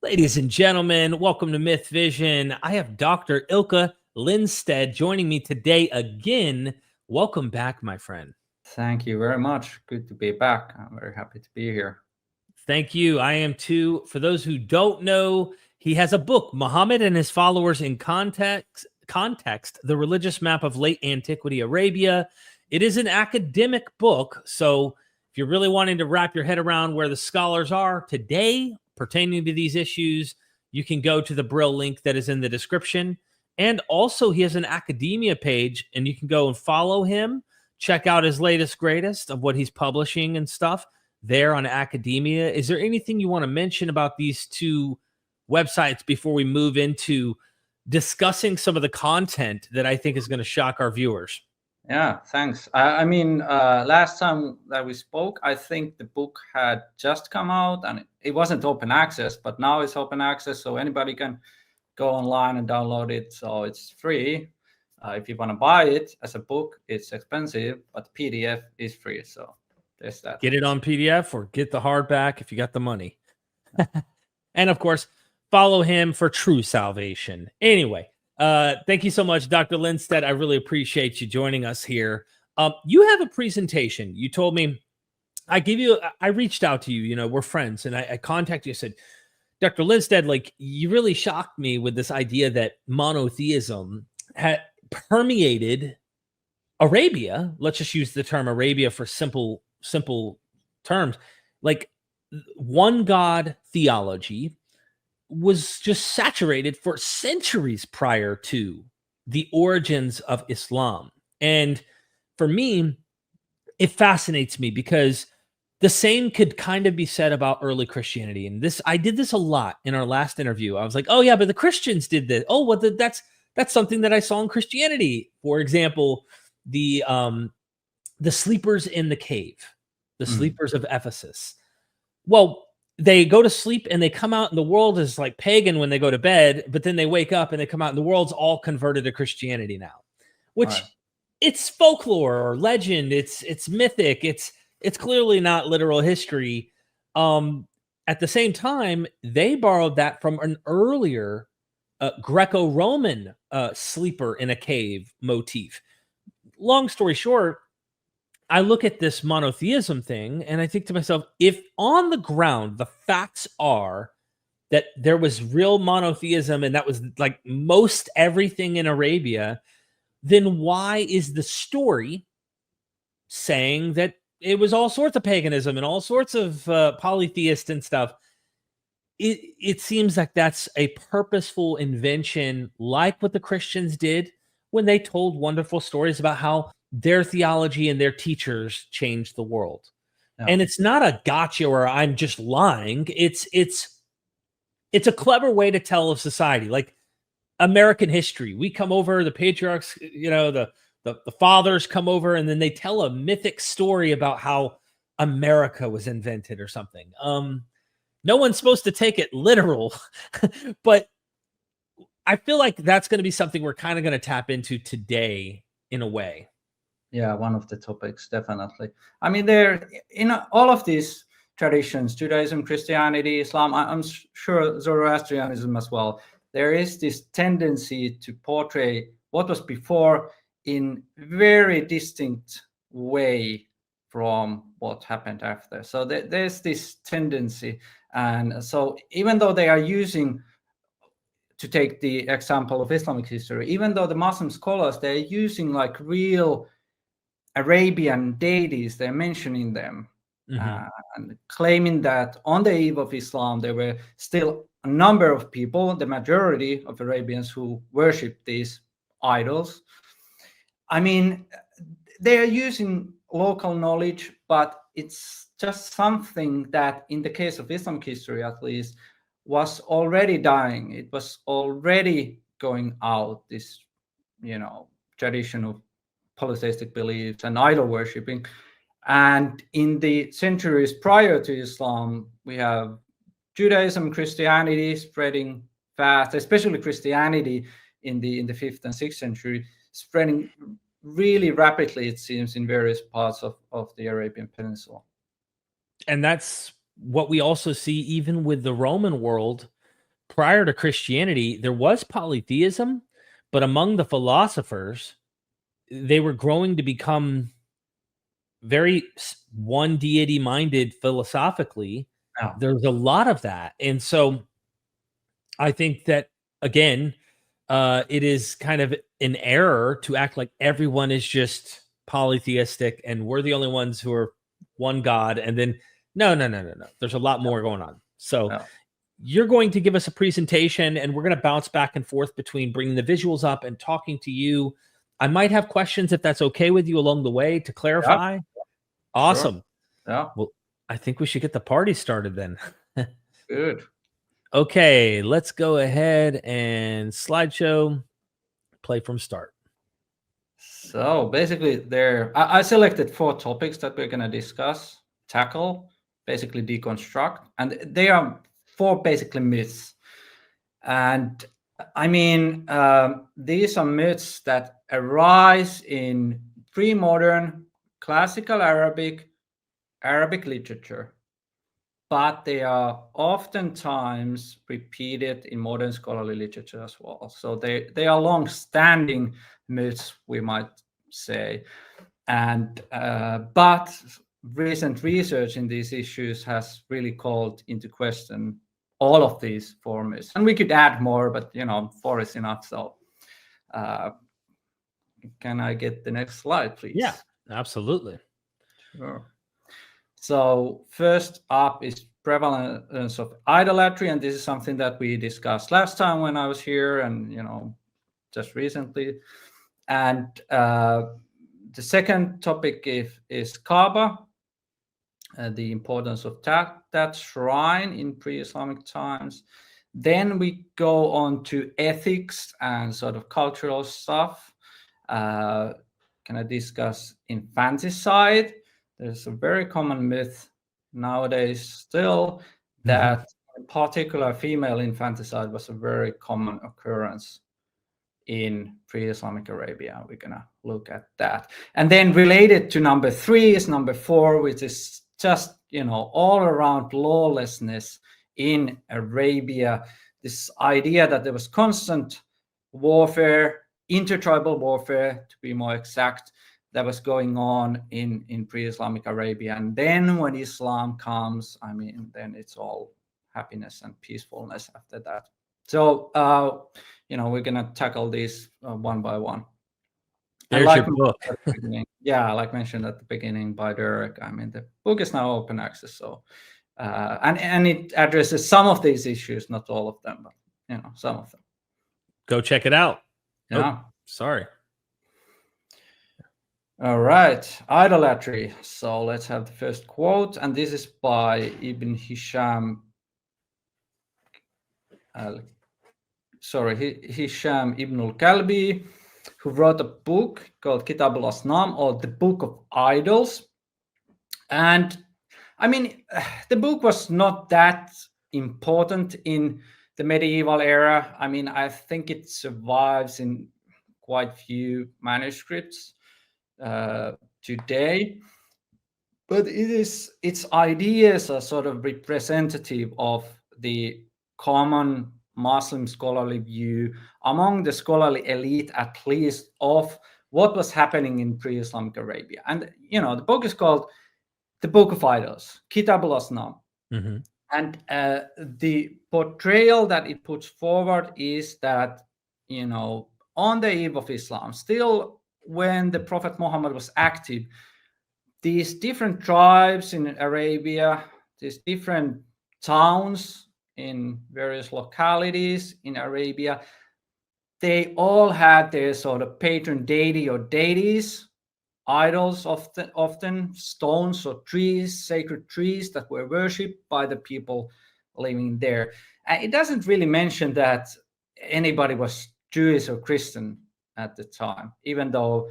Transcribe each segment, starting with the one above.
Ladies and gentlemen, welcome to MythVision. I have Dr. Ilkka Lindstedt joining me today again. Welcome back, my friend. Thank you very much. Good to be back. I'm very happy to be here. Thank you. I am too. For those who don't know, he has a book, Muhammad and His Followers in Context, The Religious Map of Late Antiquity Arabia. It is an academic book, so if you're really wanting to wrap your head around where the scholars are today pertaining to these issues, you can go to the Brill link that is in the description. And also, he has an academia page, and you can go and follow him, check out his latest, greatest of what he's publishing and stuff there on academia. Is there anything you want to mention about these two websites before we move into discussing some of the content that I think is going to shock our viewers? Yeah, thanks. Last time that we spoke, I think the book had just come out and it wasn't open access, but now it's open access, so anybody can go online and download it. So it's free. If you want to buy it as a book, it's expensive, but PDF is free. So there's that. Get it on PDF or get the hardback if you got the money. And of course, follow him for true salvation. Anyway, thank you so much, Dr. Lindstedt. I really appreciate you joining us here. You have a presentation. You told me, I reached out to you, we're friends, and I contacted you. I said, Dr. Lindstedt, like, you really shocked me with this idea that monotheism had permeated Arabia. Let's just use the term Arabia for simple terms. Like, one God theology was just saturated for centuries prior to the origins of Islam. And for me, it fascinates me because the same could kind of be said about early Christianity. And I did this a lot in our last interview. I was like, oh yeah, but the Christians did this. Oh, well, that's something that I saw in Christianity. For example, the sleepers in the cave, the sleepers of Ephesus. Well, they go to sleep and they come out and the world is like pagan when they go to bed, but then they wake up and they come out and the world's all converted to Christianity now, which it's folklore or legend. It's mythic. It's clearly not literal history. At the same time, they borrowed that from an earlier Greco-Roman sleeper in a cave motif. Long story short, I look at this monotheism thing and I think to myself, if on the ground the facts are that there was real monotheism and that was like most everything in Arabia, then why is the story saying that it was all sorts of paganism and all sorts of polytheist and stuff? It seems like that's a purposeful invention, like what the Christians did when they told wonderful stories about how their theology and their teachers changed the world. Yeah. And it's not a gotcha or I'm just lying. It's a clever way to tell of society, like American history. We come over, the patriarchs, the fathers come over, and then they tell a mythic story about how America was invented or something. No one's supposed to take it literal, but I feel like that's going to be something we're kind of going to tap into today in a way. Yeah, one of the topics, definitely. I mean, there in all of these traditions, Judaism, Christianity, Islam, I'm sure Zoroastrianism as well, there is this tendency to portray what was before in very distinct way from what happened after. So there's this tendency. And so even though they are using, to take the example of Islamic history, even though the Muslim scholars, they're using like real Arabian deities, they're mentioning them, and claiming that on the eve of Islam, there were still a number of people, the majority of Arabians, who worship these idols. I mean, they are using local knowledge, but it's just something that, in the case of Islamic history at least, was already dying. It was already going out, this, tradition of polytheistic beliefs and idol worshipping. And in the centuries prior to Islam, we have Judaism, Christianity spreading fast, especially Christianity in the 5th and 6th century, spreading really rapidly, it seems, in various parts of the Arabian Peninsula. And that's what we also see even with the Roman world prior to Christianity, there was polytheism, but among the philosophers, they were growing to become very one deity minded philosophically. Yeah. There's a lot of that. And so I think that, again, it is kind of an error to act like everyone is just polytheistic and we're the only ones who are one God. And then, no. There's a lot more going on. So you're going to give us a presentation and we're going to bounce back and forth between bringing the visuals up and talking to you. I might have questions if that's okay with you along the way to clarify. Yeah. Awesome. Sure. Yeah. Well, I think we should get the party started then. Good. Okay, let's go ahead and slideshow, play from start. So basically I selected 4 topics that we're going to discuss, tackle, basically deconstruct, and they are 4 basically myths. And I mean, these are myths that arise in pre-modern classical Arabic literature, but they are oftentimes repeated in modern scholarly literature as well. So they are long-standing myths, we might say, and but recent research in these issues has really called into question all of these 4 myths, and we could add more, but 4 is enough. So can I get the next slide, please? Yeah, absolutely. Sure. So first up is prevalence of idolatry, and this is something that we discussed last time when I was here, and just recently. And the second topic is Kaaba, the importance of that shrine in pre-Islamic times. Then we go on to ethics and sort of cultural stuff. Can I discuss infanticide? There's a very common myth nowadays still that in particular female infanticide was a very common occurrence in pre-Islamic Arabia. We're going to look at that. And then related to number 3 is number 4, which is just, all around lawlessness in Arabia. This idea that there was constant warfare, intertribal warfare, to be more exact, that was going on in pre-Islamic Arabia. And then when Islam comes, then it's all happiness and peacefulness after that. So, we're going to tackle these one by one. There's your book. Like mentioned at the beginning by Derek, the book is now open access. So, and it addresses some of these issues, not all of them, but, some of them. Go check it out. Yeah. Oh, sorry. All right, idolatry. So let's have the first quote, and this is by Ibn Hisham. Hisham Ibn al-Kalbi, who wrote a book called Kitab al-Asnam, or the Book of Idols. And the book was not that important in the medieval era. I think it survives in quite few manuscripts today, but its ideas are sort of representative of the common Muslim scholarly view among the scholarly elite, at least, of what was happening in pre-Islamic Arabia. And the book is called The Book of Idols, Kitab al-Asnam. And the portrayal that it puts forward is that on the eve of Islam, still when the Prophet Muhammad was active, these different tribes in Arabia, these different towns in various localities in Arabia, they all had their sort of patron deity or deities, idols, often stones or trees, sacred trees that were worshipped by the people living there. And it doesn't really mention that anybody was Jewish or Christian at the time, even though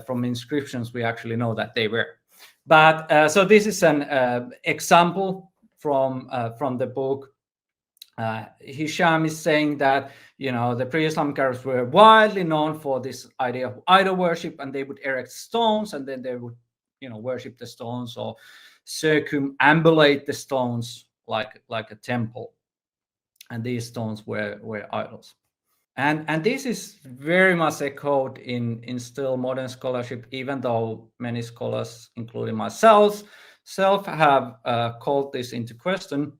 from inscriptions we actually know that they were. But so this is an example from the book. Hisham is saying that the pre-Islamic Arabs were widely known for this idea of idol worship, and they would erect stones, and then they would worship the stones or circumambulate the stones like a temple. and these stones were idols. And this is very much echoed in still modern scholarship, even though many scholars, including myself, have called this into question.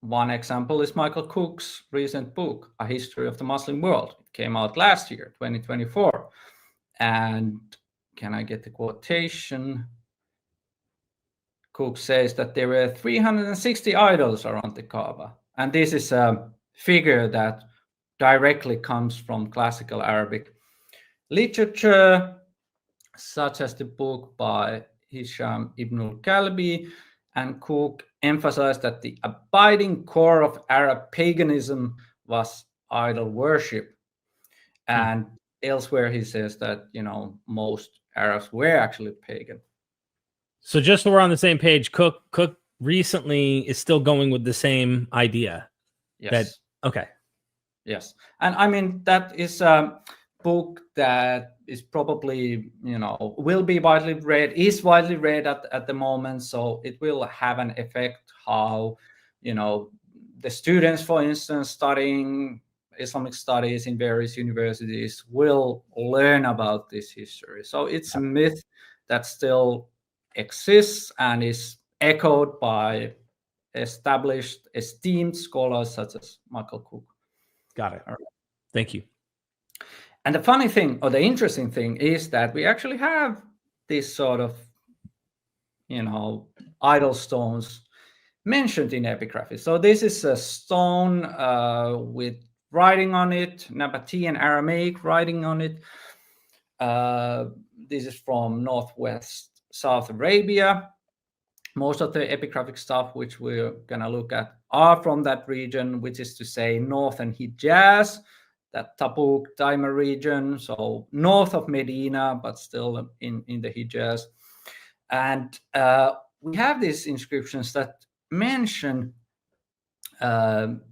One example is Michael Cook's recent book, A History of the Muslim World. It came out last year, 2024. And can I get the quotation? Cook says that there were 360 idols around the Kaaba. And this is a figure that directly comes from classical Arabic literature, such as the book by Hisham ibn al-Kalbi. And Cook emphasized that the abiding core of Arab paganism was idol worship. And elsewhere he says that, most Arabs were actually pagan. So just so we're on the same page, Cook recently is still going with the same idea. Yes. Okay. Yes. And I mean, that is a book that is probably, will be widely read, is widely read at the moment. So it will have an effect how, the students, for instance, studying Islamic studies in various universities will learn about this history. So it's a myth that still exists and is echoed by established, esteemed scholars such as Michael Cook. Got it. Thank you. And the funny thing, or the interesting thing, is that we actually have this sort of, idol stones mentioned in epigraphy. So this is a stone with writing on it, Nabatean Aramaic writing on it. This is from northwest South Arabia. Most of the epigraphic stuff which we're going to look at are from that region, which is to say northern Hijaz, that Tabuk, Daima region, so north of Medina, but still in the Hijaz. And we have these inscriptions that mention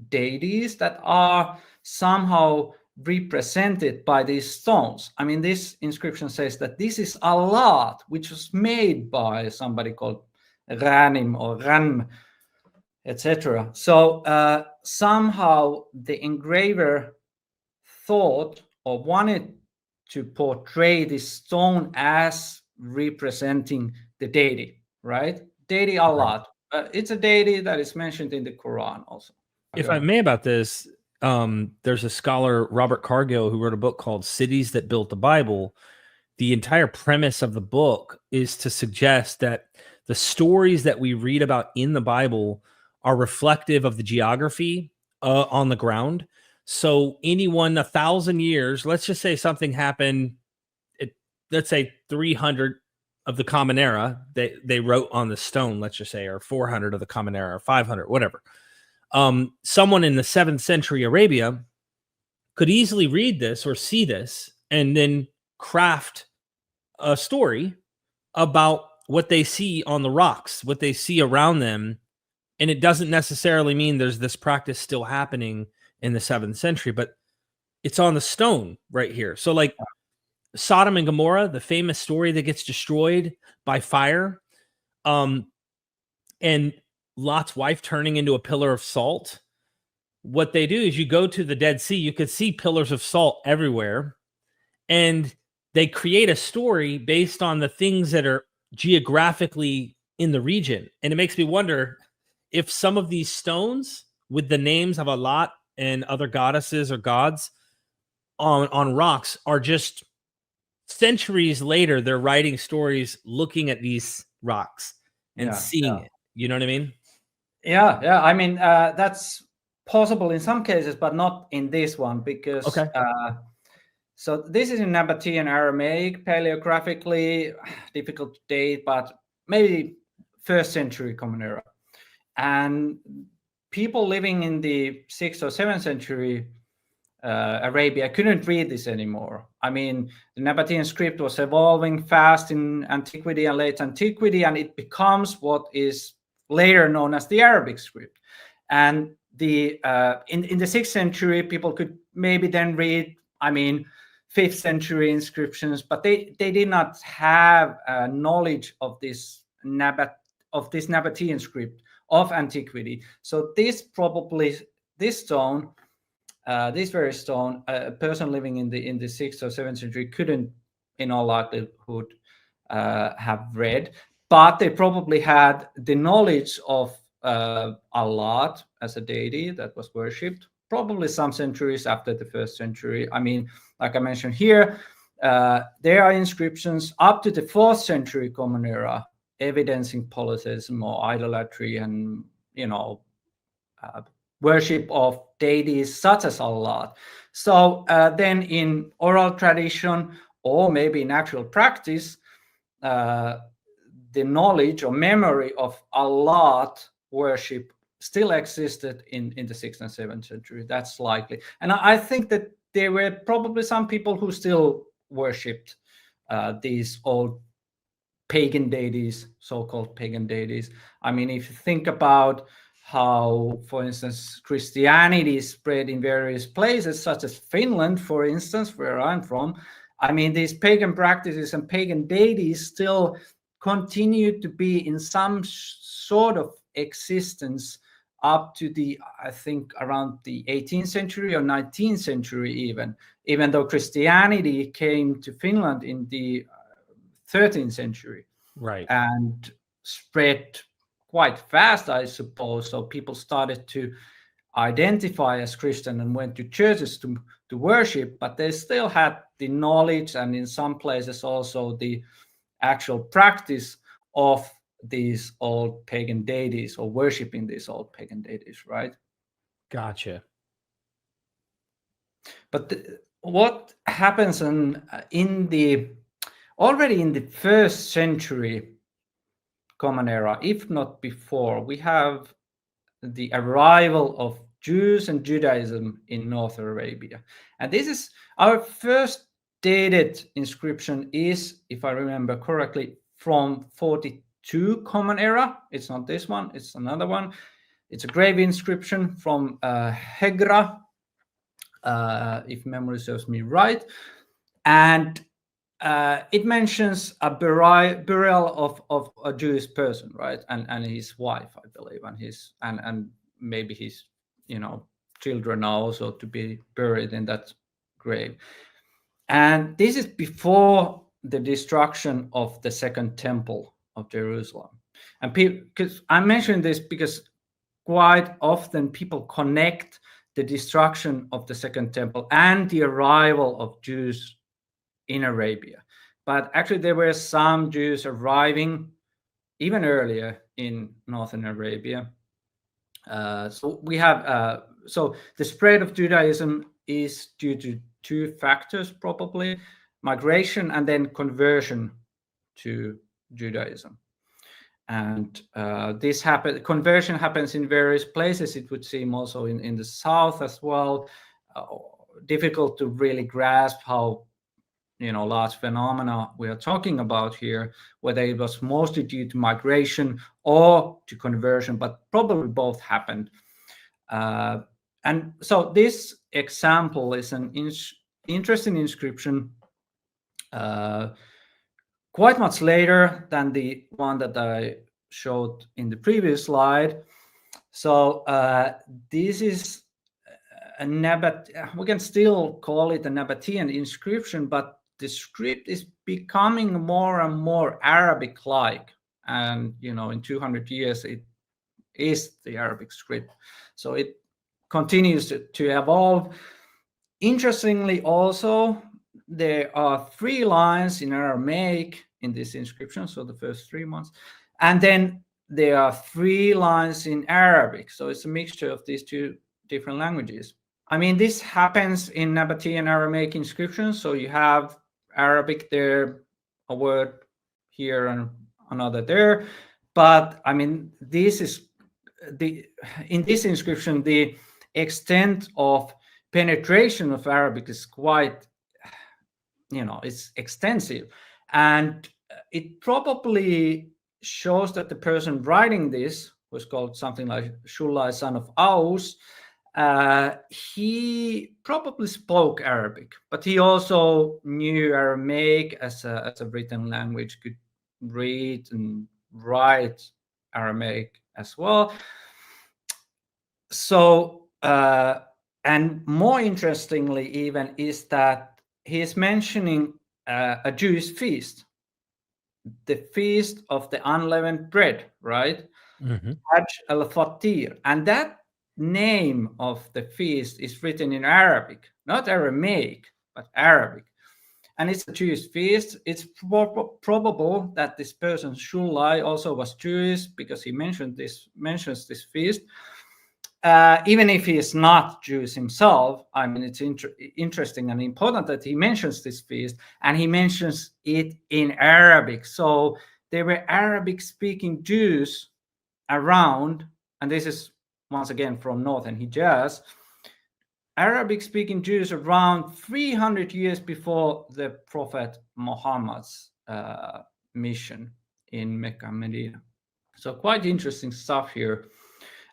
deities that are somehow represented by these stones. I mean, this inscription says that this is a lot which was made by somebody called Ranim or Ran, etc. So somehow the engraver thought or wanted to portray this stone as representing the deity, right? Deity Allah. It's a deity that is mentioned in the Quran also. If I may about this, there's a scholar, Robert Cargill, who wrote a book called Cities That Built the Bible. The entire premise of the book is to suggest that the stories that we read about in the Bible are reflective of the geography on the ground. So anyone 1,000 years, let's just say something happened, let's say 300 of the Common Era, they wrote on the stone, let's just say, or 400 of the Common Era, or 500, whatever. Someone in the 7th century Arabia could easily read this or see this and then craft a story about what they see on the rocks, what they see around them. And it doesn't necessarily mean there's this practice still happening in the 7th century, but it's on the stone right here. So like Sodom and Gomorrah, the famous story that gets destroyed by fire, and Lot's wife turning into a pillar of salt. What they do is you go to the Dead Sea, you could see pillars of salt everywhere, and they create a story based on the things that are geographically in the region. And it makes me wonder if some of these stones with the names of Allah and other goddesses or gods on rocks are just centuries later, they're writing stories looking at these rocks and seeing it. You know what I mean? Yeah. I mean, that's possible in some cases, but not in this one, because so this is in Nabatean Aramaic, paleographically difficult to date, but maybe 1st century Common Era. And people living in the 6th or 7th century Arabia couldn't read this anymore. I mean, the Nabatean script was evolving fast in antiquity and late antiquity, and it becomes what is later known as the Arabic script. And the in the 6th century, people could maybe then read, 5th century inscriptions, but they did not have knowledge of this Nabatean script of antiquity. So this stone, this very stone, a person living in the 6th or 7th century couldn't, in all likelihood, have read, but they probably had the knowledge of Allah as a deity that was worshipped, probably some centuries after the 1st century. I mean, like I mentioned here, there are inscriptions up to the 4th century Common Era evidencing polytheism or idolatry and, worship of deities such as Allah. So then in oral tradition, or maybe in actual practice, the knowledge or memory of Allah worship still existed in the 6th and 7th century. That's likely. And I think that there were probably some people who still worshipped these old pagan deities, so-called pagan deities. I mean, if you think about how, for instance, Christianity spread in various places, such as Finland, for instance, where I'm from, I mean, these pagan practices and pagan deities still continue to be in some sort of existence up to I think, around the 18th century or 19th century even though Christianity came to Finland in the 13th century. Right. And spread quite fast, I suppose. So people started to identify as Christian and went to churches to worship, but they still had the knowledge and in some places also the actual practice of these old pagan deities or worshiping these old pagan deities, right? Gotcha. But what happens already in the 1st century Common Era, if not before, we have the arrival of Jews and Judaism in North Arabia. And this is our first dated inscription is, if I remember correctly, from 42 Common Era. It's not this one, it's another one. It's a grave inscription from Hegra, if memory serves me right. And it mentions a burial of a Jewish person, right, and his wife, I believe, and maybe his children are also to be buried in that grave. And this is before the destruction of the Second Temple of Jerusalem. And because I'm mentioning this because quite often people connect the destruction of the Second Temple and the arrival of Jews in Arabia. But actually there were some Jews arriving even earlier in Northern Arabia. So we have so the spread of Judaism is due to 2 factors, probably migration and then conversion to Judaism. And conversion happens in various places. It would seem also in the south as well. Difficult to really grasp how large phenomena we are talking about here, whether it was mostly due to migration or to conversion, but probably both happened. And so this example is an interesting inscription, quite much later than the one that I showed in the previous slide. So this is we can still call it a Nabatean inscription, but the script is becoming more and more Arabic-like. And, in 200 years, it is the Arabic script. So it continues to evolve. Interestingly, also, there are 3 lines in Aramaic in this inscription, so the first 3 months. And then there are 3 lines in Arabic. So it's a mixture of these 2 different languages. I mean, this happens in Nabatean Aramaic inscriptions. So you have Arabic there, a word here and another there. But I mean, in this inscription, the extent of penetration of Arabic is quite, it's extensive. And it probably shows that the person writing this was called something like Shullai, son of Aus. He probably spoke Arabic, but he also knew Aramaic as a written language, could read and write Aramaic as well. So, and more interestingly even is that he is mentioning a Jewish feast, the feast of the unleavened bread, right? Hajj al-Fatir. And that name of the feast is written in Arabic, not Aramaic, but Arabic. And it's a Jewish feast. It's probable that this person, Shulai, also was Jewish because he mentions this feast. Even if he is not Jewish himself, I mean, it's interesting and important that he mentions this feast, and he mentions it in Arabic. So there were Arabic-speaking Jews around, and this is once again from northern Hijaz, Arabic-speaking Jews around 300 years before the Prophet Muhammad's mission in Mecca and Medina. So quite interesting stuff here.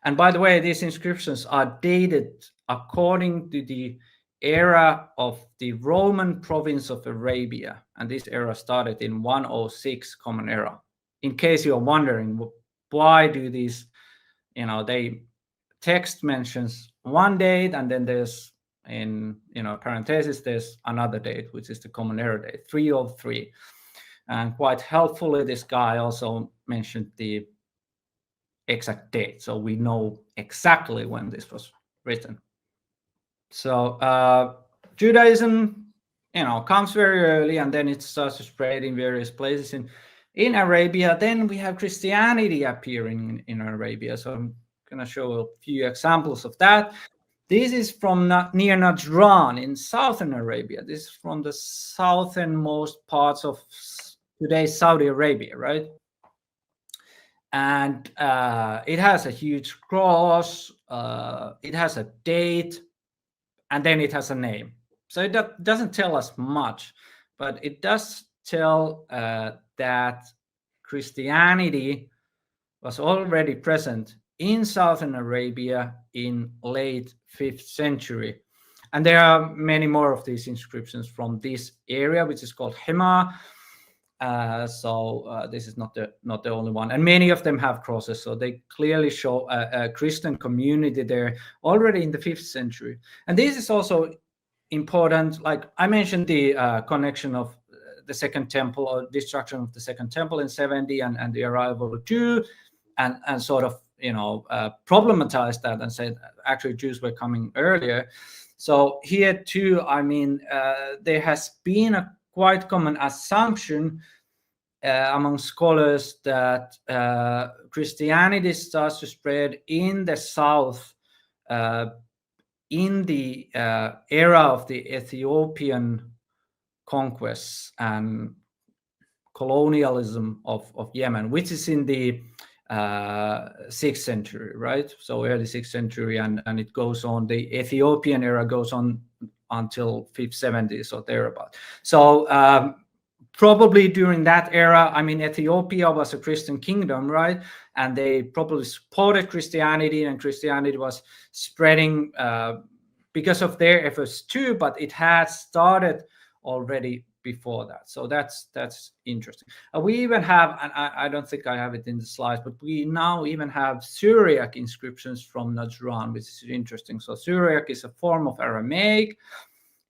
And by the way, these inscriptions are dated according to the era of the Roman province of Arabia. And this era started in 106 Common Era. In case you're wondering, why do these, they text mentions one date, and then there's in parentheses there's another date, which is the Common Era date, 303. And quite helpfully, this guy also mentioned the exact date, so we know exactly when this was written. So Judaism, comes very early, and then it starts to spread in various places in Arabia. Then we have Christianity appearing in Arabia. So I'm going to show a few examples of that. This is from near Najran in southern Arabia. This is from the southernmost parts of today's Saudi Arabia, right? And it has a huge cross, it has a date, and then it has a name. So it doesn't tell us much, but it does tell that Christianity was already present in southern Arabia in late 5th century. And there are many more of these inscriptions from this area, which is called Hema. So this is not the only one, and many of them have crosses, so they clearly show a Christian community there already in the 5th century. And this is also important. Like I mentioned, the connection of the Second Temple, or destruction of the Second Temple in 70, and the arrival of Jews, and sort of problematized that and said actually Jews were coming earlier. So here too, I mean, there has been a quite common assumption among scholars that Christianity starts to spread in the south in the era of the Ethiopian conquests and colonialism of Yemen, which is in the 6th century, right? So early 6th century, and it goes on. The Ethiopian era goes on until 570s or thereabout. So probably during that era, I mean, Ethiopia was a Christian kingdom, right? And they probably supported Christianity, and Christianity was spreading because of their efforts too, but it had started already before that. So that's interesting. We even have, and I don't think I have it in the slides, but we now even have Syriac inscriptions from Najran, which is interesting. So Syriac is a form of Aramaic.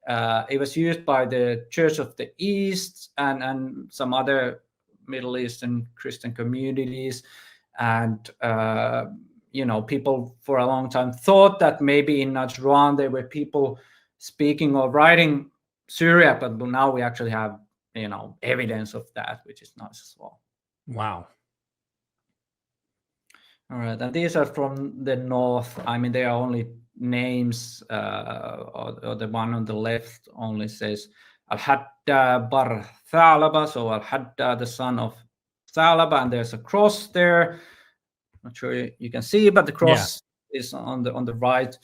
It was used by the Church of the East and some other Middle Eastern Christian communities. And, people for a long time thought that maybe in Najran there were people speaking or writing Syriac, but now we actually have, evidence of that, which is nice as well. Wow. All right. And these are from the north. I mean, they are only names, or the one on the left only says Al-Hadda bar Thalaba, so Al-Hadda, the son of Thalaba, and there's a cross there. Not sure you can see, but the cross is on the right.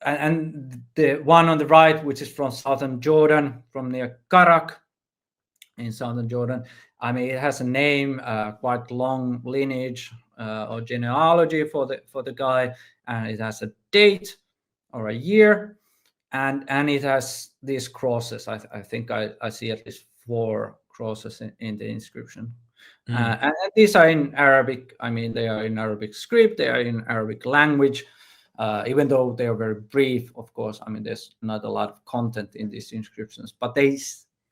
And the one on the right, which is from southern Jordan, from near Karak in southern Jordan, I mean, it has a name, quite long lineage or genealogy for the guy, and it has a date or a year, and it has these crosses. I think I see at least 4 crosses in the inscription. And these are in Arabic. I mean, they are in Arabic script. They are in Arabic language. Even though they are very brief, of course. I mean, there's not a lot of content in these inscriptions, but they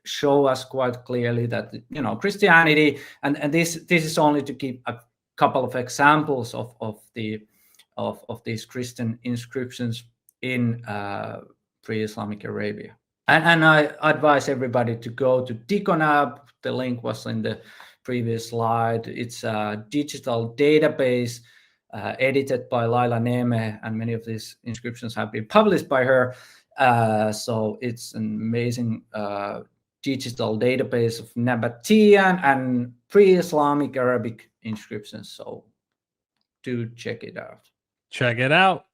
show us quite clearly that Christianity, and this is only to give a couple of examples of these Christian inscriptions in pre-Islamic Arabia. And I advise everybody to go to Deconab. The link was in the previous slide. It's a digital database edited by Laila Neme, and many of these inscriptions have been published by her. So it's an amazing digital database of Nabatean and pre-Islamic Arabic inscriptions. So do check it out. Check it out.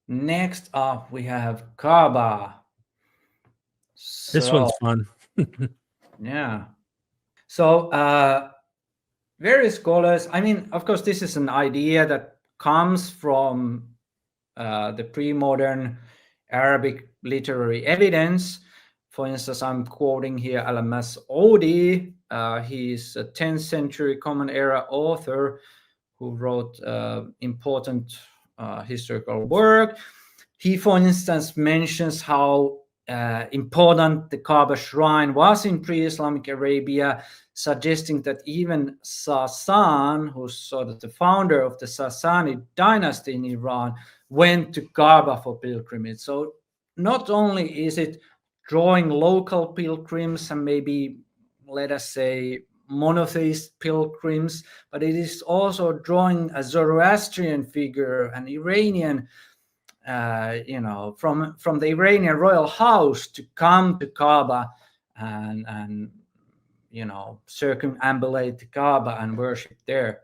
Next up, we have Kaaba. This one's fun. Yeah. So various scholars, I mean, of course, this is an idea that comes from the pre-modern Arabic literary evidence. For instance, I'm quoting here Al-Mas'udi. He's a 10th century Common Era author who wrote important historical work. He, for instance, mentions how important the Kaaba shrine was in pre-Islamic Arabia, suggesting that even Sasan, who's sort of the founder of the Sassanid dynasty in Iran, went to Kaaba for pilgrimage. So not only is it drawing local pilgrims and maybe, let us say, monotheist pilgrims, but it is also drawing a Zoroastrian figure, an Iranian, from the Iranian royal house to come to Kaaba and circumambulate the Kaaba and worship there.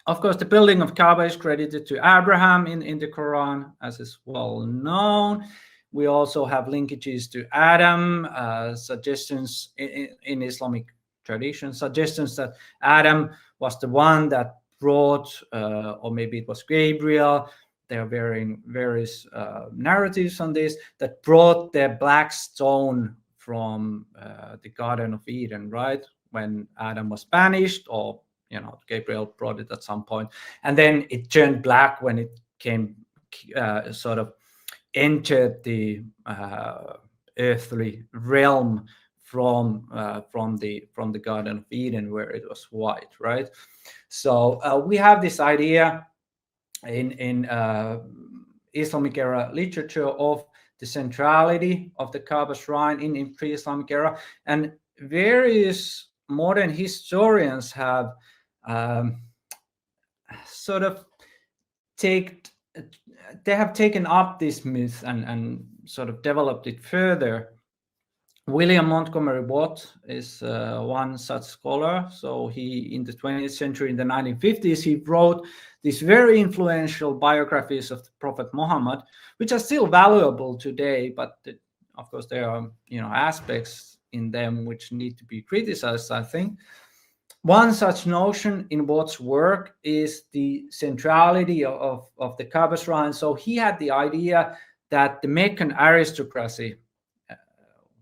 Of course, the building of Kaaba is credited to Abraham in the Quran, as is well known. We also have linkages to Adam, suggestions in Islamic tradition, suggestions that Adam was the one that brought, or maybe it was Gabriel. There are various narratives on this, that brought the black stone from the Garden of Eden, right? When Adam was banished, or Gabriel brought it at some point, and then it turned black when it came sort of entered the earthly realm from the Garden of Eden, where it was white, right? So we have this idea in Islamic era literature of the centrality of the Kaaba shrine in pre-Islamic era, and various modern historians have sort of taken up this myth and sort of developed it further. William Montgomery Watt is one such scholar. So he, in the 20th century, in the 1950s, he wrote these very influential biographies of the Prophet Muhammad, which are still valuable today, but of course there are aspects in them which need to be criticized, I think. One such notion in Watt's work is the centrality of the Kaaba shrine. So he had the idea that the Meccan aristocracy,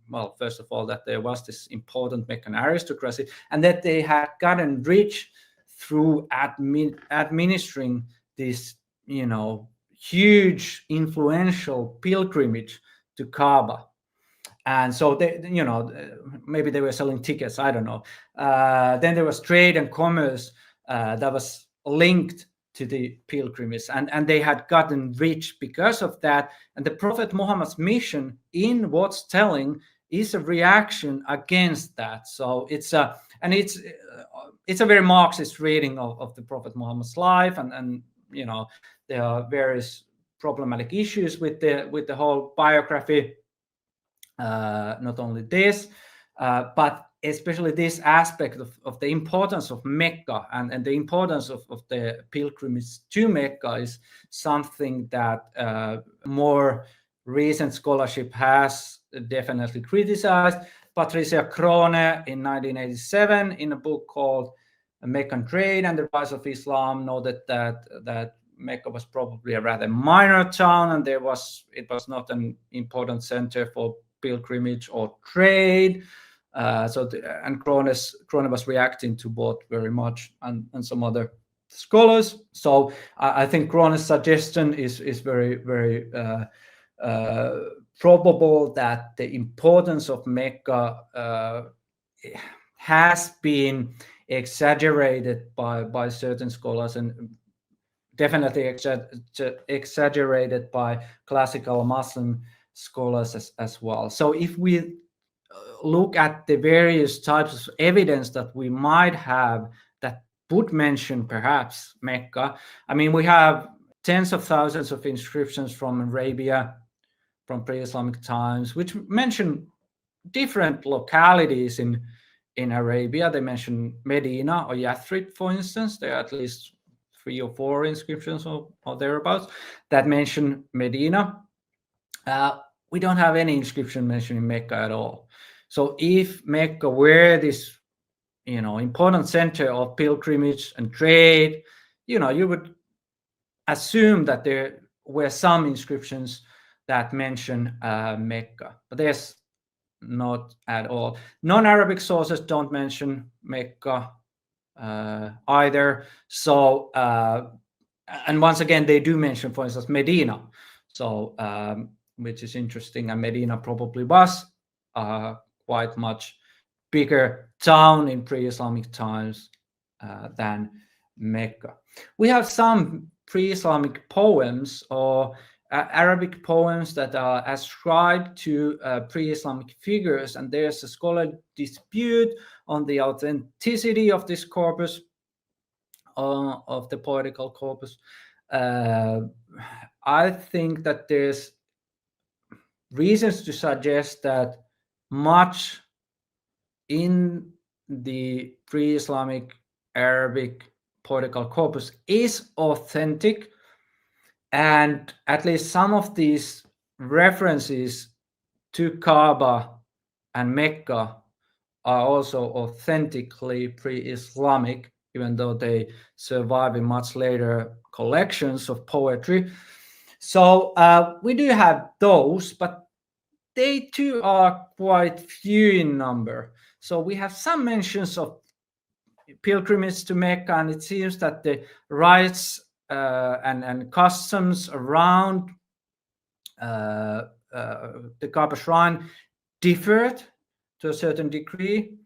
well, first of all, that there was this important Meccan aristocracy, and that they had gotten rich through administering this, huge influential pilgrimage to Kaaba. And so they, maybe they were selling tickets, I don't know. Then there was trade and commerce that was linked to the pilgrimage, and they had gotten rich because of that. And the Prophet Muhammad's mission, in what's telling, is a reaction against that. So it's a very Marxist reading of the Prophet Muhammad's life, and there are various problematic issues with the whole biography. Not only this, but especially this aspect of the importance of Mecca and the importance of the pilgrimage to Mecca is something that more recent scholarship has definitely criticized. Patricia Krone in 1987, in a book called Meccan Trade and the Rise of Islam, noted that Mecca was probably a rather minor town, and it was not an important center for pilgrimage or trade. And Krone was reacting to both very much, and some other scholars. So I think Krone's suggestion is very, very probable, that the importance of Mecca has been exaggerated by certain scholars, and definitely exaggerated by classical Muslim scholars as well. So if we look at the various types of evidence that we might have that would mention perhaps Mecca, I mean, we have tens of thousands of inscriptions from Arabia, from pre-Islamic times, which mention different localities in Arabia. They mention Medina or Yathrib, for instance. There are at least 3 or 4 inscriptions or thereabouts that mention Medina. We don't have any inscription mentioning Mecca at all. So if Mecca were this, important center of pilgrimage and trade, you would assume that there were some inscriptions that mention Mecca, but there's not at all. Non-Arabic sources don't mention Mecca either. So, and once again, they do mention, for instance, Medina. So, which is interesting, and Medina probably was quite much bigger town in pre-Islamic times than Mecca. We have some pre-Islamic poems or Arabic poems that are ascribed to pre-Islamic figures, and there's a scholarly dispute on the authenticity of this corpus, of the poetical corpus. I think that there's reasons to suggest that much in the pre-Islamic Arabic poetical corpus is authentic, and at least some of these references to Kaaba and Mecca are also authentically pre-Islamic, even though they survive in much later collections of poetry. So we do have those, but they too are quite few in number. So we have some mentions of pilgrimage to Mecca, and it seems that the rites and customs around the Kaaba shrine differed to a certain degree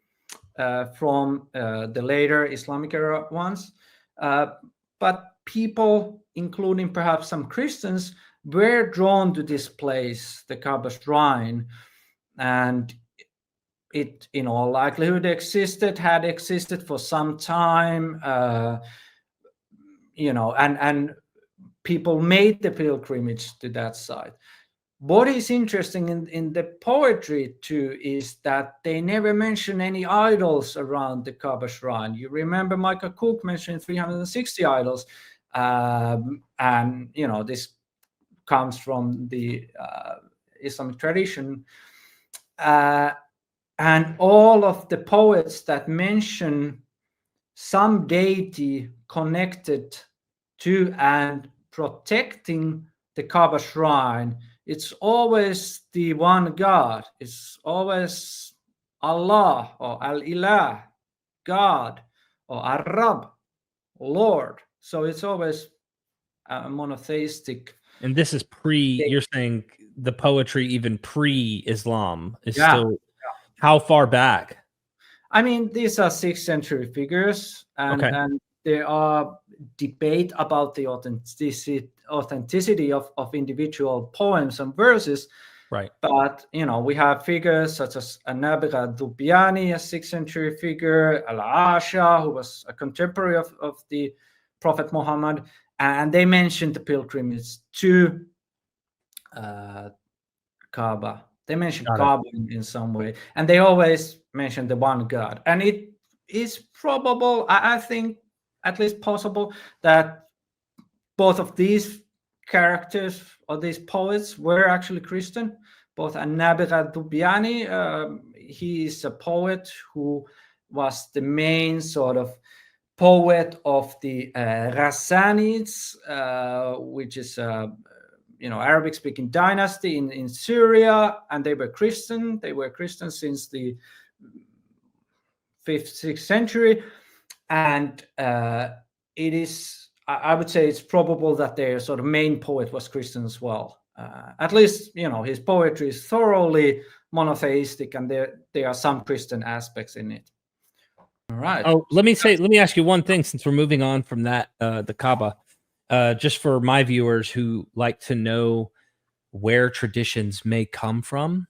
from the later Islamic era ones. But people, including perhaps some Christians, were drawn to this place, the Kaaba shrine, and it, in all likelihood, had existed for some time, and people made the pilgrimage to that site. What is interesting in the poetry too is that they never mention any idols around the Kaaba shrine. You remember Michael Cook mentioned 360 idols, and this comes from the Islamic tradition. And all of the poets that mention some deity connected to and protecting the Kaaba shrine, it's always the one God. It's always Allah or Al-Ilah, God, or Ar-Rab, Lord. So it's always a monotheistic. And this is you're saying the poetry even pre-Islam is still, how far back? I mean, these are 6th century figures, and there are debate about the authenticity of individual poems and verses. Right. But, we have figures such as Nabigha Dhubiani, a 6th century figure, Al-Asha, who was a contemporary of the Prophet Muhammad, and they mentioned the pilgrimage to Kaaba. They mention Kaaba in some way, and they always mention the one God. And it is probable, I think, at least possible, that both of these characters or these poets were actually Christian. Both Nabigha Dhubiani, he is a poet who was the main sort of poet of the Ghassanids, which is Arabic-speaking dynasty in Syria, and they were Christian. They were Christian since the 5th, 6th century, and it is, I would say, it's probable that their sort of main poet was Christian as well. At least, his poetry is thoroughly monotheistic, and there are some Christian aspects in it. All right. Oh, let me ask you one thing, since we're moving on from that, the Kaaba, just for my viewers who like to know where traditions may come from.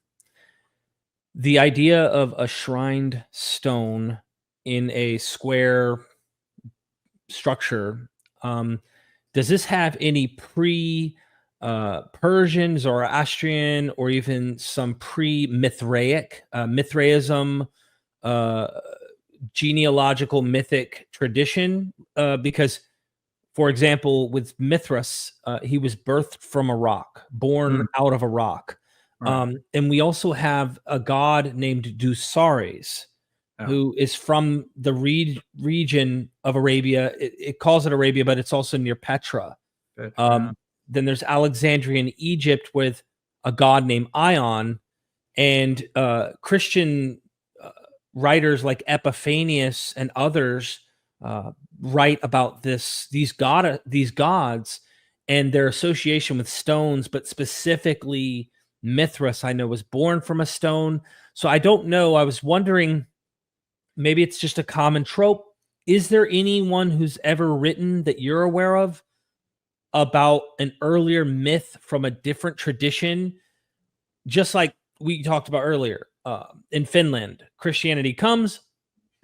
The idea of a shrined stone in a square structure, does this have any Persian, Zoroastrian, or even some pre-Mithraic, Mithraism, genealogical mythic tradition? Because, for example, with Mithras, he was birthed from a rock, born out of a rock. Right. And we also have a god named Dusares, who is from the region of Arabia. It calls it Arabia, but it's also near Petra. Then there's Alexandrian Egypt with a god named Ion, and Christian writers like Epiphanius and others write about these gods and their association with stones, but specifically Mithras, I know, was born from a stone. So I don't know. I was wondering, maybe it's just a common trope. Is there anyone who's ever written that you're aware of about an earlier myth from a different tradition? Just like we talked about earlier, in Finland, Christianity comes,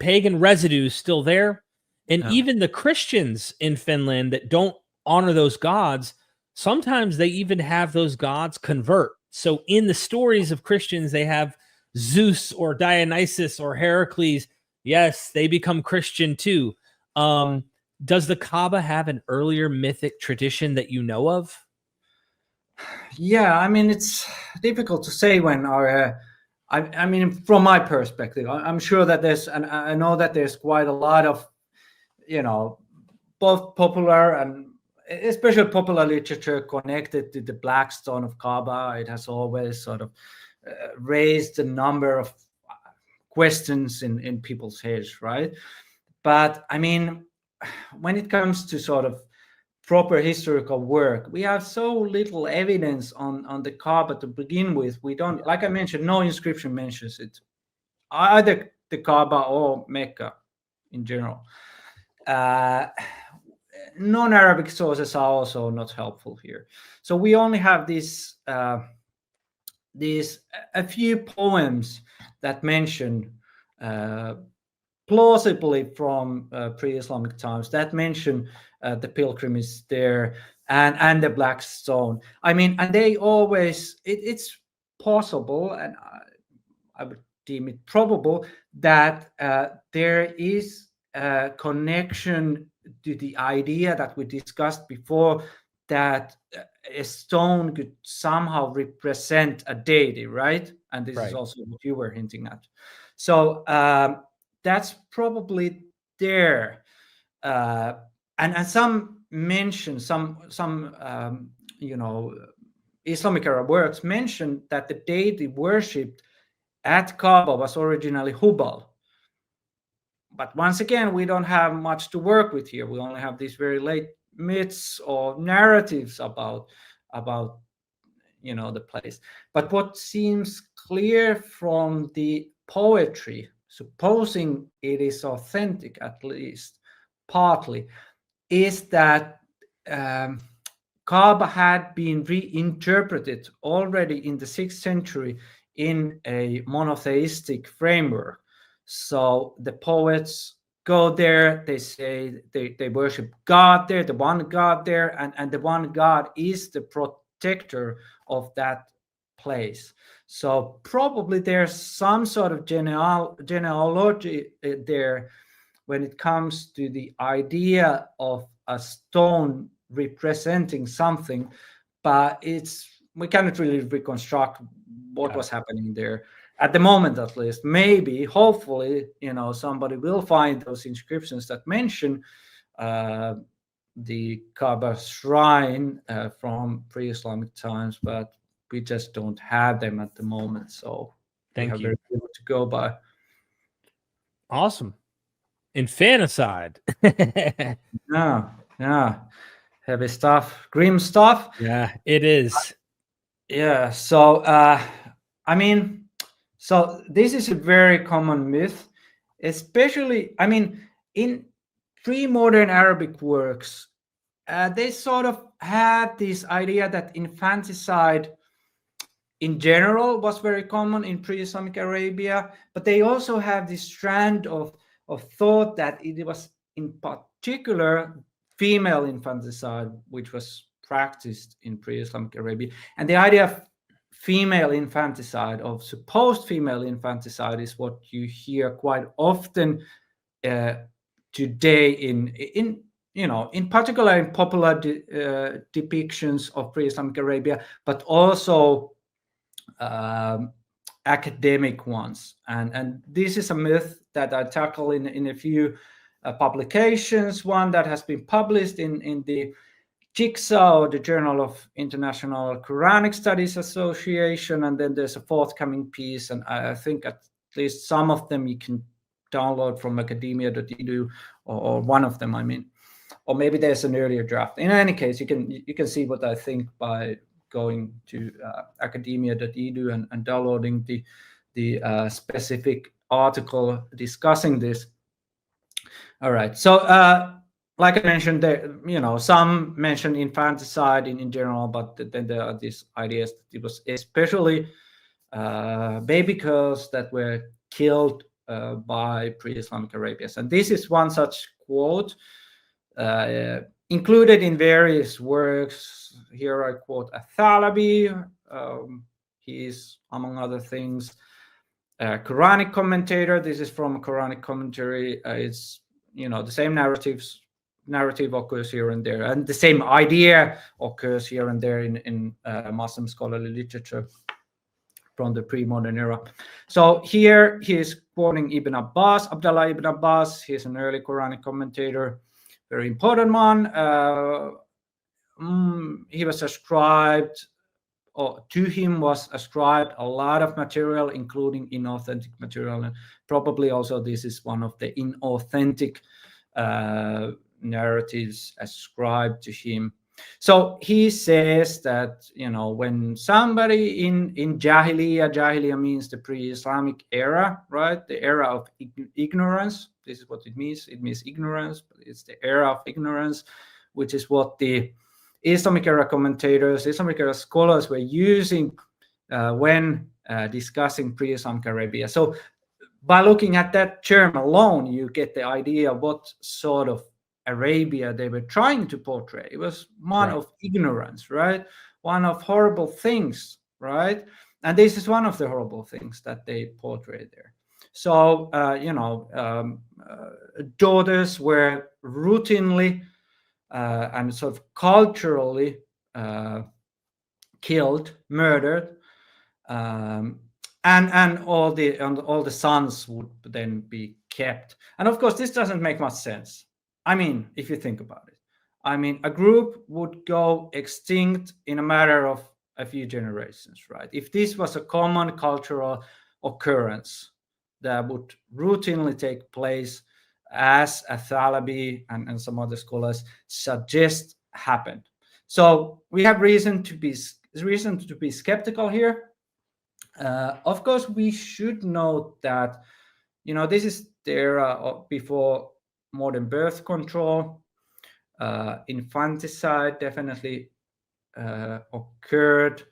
pagan residue is still there. And even the Christians in Finland that don't honor those gods, sometimes they even have those gods convert. So in the stories of Christians, they have Zeus or Dionysus or Heracles. Yes, they become Christian too. Does the Kaaba have an earlier mythic tradition that you know of? Yeah, I mean, it's difficult to say when I mean, from my perspective, I'm sure that and I know that there's quite a lot of, both popular and especially popular literature connected to the Black Stone of Kaaba. It has always sort of raised a number of questions in people's heads, right? But I mean, when it comes to sort of proper historical work, we have so little evidence on the Kaaba to begin with. We don't, like I mentioned, no inscription mentions it, either the Kaaba or Mecca in general. Non-Arabic sources are also not helpful here. So we only have these a few poems that mention plausibly from pre-Islamic times that mention the pilgrimage there and the Black Stone. I mean, and they always, it's possible, and I would deem it probable, that there is a connection to the idea that we discussed before, that a stone could somehow represent a deity, right? And this is also what you were hinting at. So that's probably there. And some mention, some Islamic era works mention that the deity worshipped at Kaaba was originally Hubal. But once again, we don't have much to work with here. We only have these very late myths or narratives about the place. But what seems clear from the poetry, supposing it is authentic, at least partly, is that Kaaba had been reinterpreted already in the 6th century in a monotheistic framework. So the poets go there, they say they worship God there, the one God there, and the one God is the protector of that place. So probably there's some sort of genealogy there when it comes to the idea of a stone representing something, but we cannot really reconstruct what was happening there at the moment, at least. Maybe, hopefully, somebody will find those inscriptions that mention the Kaaba shrine from pre-Islamic times, but we just don't have them at the moment. So Thank you. Very little to go by. Awesome. Infanticide. Yeah, heavy stuff, grim stuff. Yeah, it is. Yeah, so I mean, so this is a very common myth, especially, I mean, in pre-modern Arabic works, they sort of had this idea that infanticide in general was very common in pre-Islamic Arabia, but they also have this strand of thought that it was in particular female infanticide, which was practiced in pre-Islamic Arabia. And the idea of female infanticide, of supposed female infanticide, is what you hear quite often today in in particular in popular depictions of pre-Islamic Arabia, but also academic ones. And this is a myth that I tackle in a few publications. One that has been published in the Jigsaw, or the Journal of International Quranic Studies Association, and then there's a forthcoming piece, and I think at least some of them you can download from academia.edu, or one of them, I mean, or maybe there's an earlier draft. In any case, you can see what I think by going to academia.edu and downloading the specific article discussing this. All right, so like I mentioned, there, some mention infanticide in general, but then there are these ideas that it was especially baby girls that were killed by pre-Islamic Arabians. And this is one such quote included in various works. Here I quote Athalabi. He is, among other things, a Quranic commentator. This is from a Quranic commentary. It's the same narrative occurs here and there, and the same idea occurs here and there in Muslim scholarly literature from the pre-modern era. So here he is quoting Ibn Abbas, Abdullah ibn Abbas. He's an early Quranic commentator, very important one. He was ascribed, or to him was ascribed, a lot of material, including inauthentic material, and probably also this is one of the inauthentic narratives ascribed to him. So he says that when somebody in Jahiliyyah means the pre-Islamic era, right? The era of ignorance. This is what it means. It means ignorance, but it's the era of ignorance, which is what the Islamic era commentators, Islamic era scholars were using when discussing pre-Islamic Arabia. So by looking at that term alone, you get the idea of what sort of Arabia they were trying to portray. It was one of ignorance, right? One of horrible things, right? And this is one of the horrible things that they portray there. So, daughters were routinely and sort of culturally killed, murdered, and all the sons would then be kept. And of course, this doesn't make much sense. I mean, if you think about it, I mean, a group would go extinct in a matter of a few generations, right? If this was a common cultural occurrence that would routinely take place, as Athalabi and some other scholars suggest happened. So we have reason to be skeptical here. Of course, we should note that this is the era before modern birth control. Infanticide definitely occurred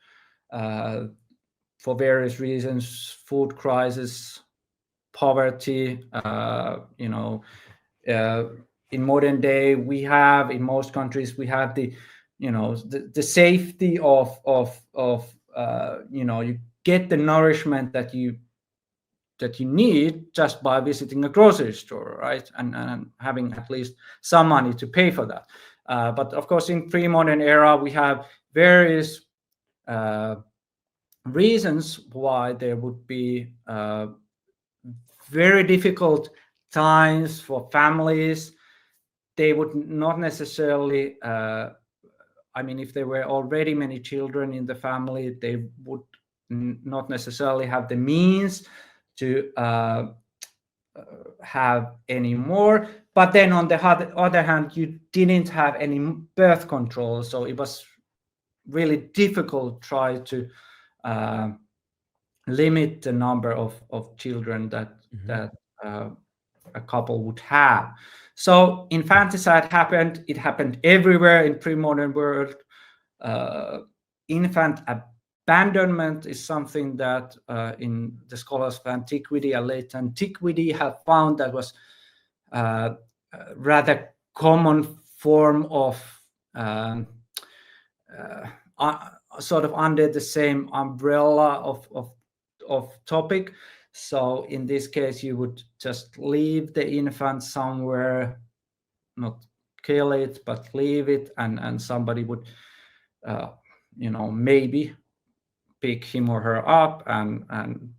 for various reasons: food crisis, poverty. In modern day, we have, in most countries, we have the safety of you get the nourishment that you need just by visiting a grocery store, right? And having at least some money to pay for that. But of course, in pre-modern era, we have various reasons why there would be very difficult times for families. They would not necessarily, if there were already many children in the family, they would not necessarily have the means to have any more. But then on the other hand, you didn't have any birth control, so it was really difficult to try to limit the number of children that a couple would have. So infanticide happened. It happened everywhere in pre-modern world. Infant abandonment is something that in the scholars of antiquity and late antiquity have found that was a rather common form of sort of under the same umbrella of topic. So in this case, you would just leave the infant somewhere, not kill it, but leave it, and somebody would, maybe pick him or her up and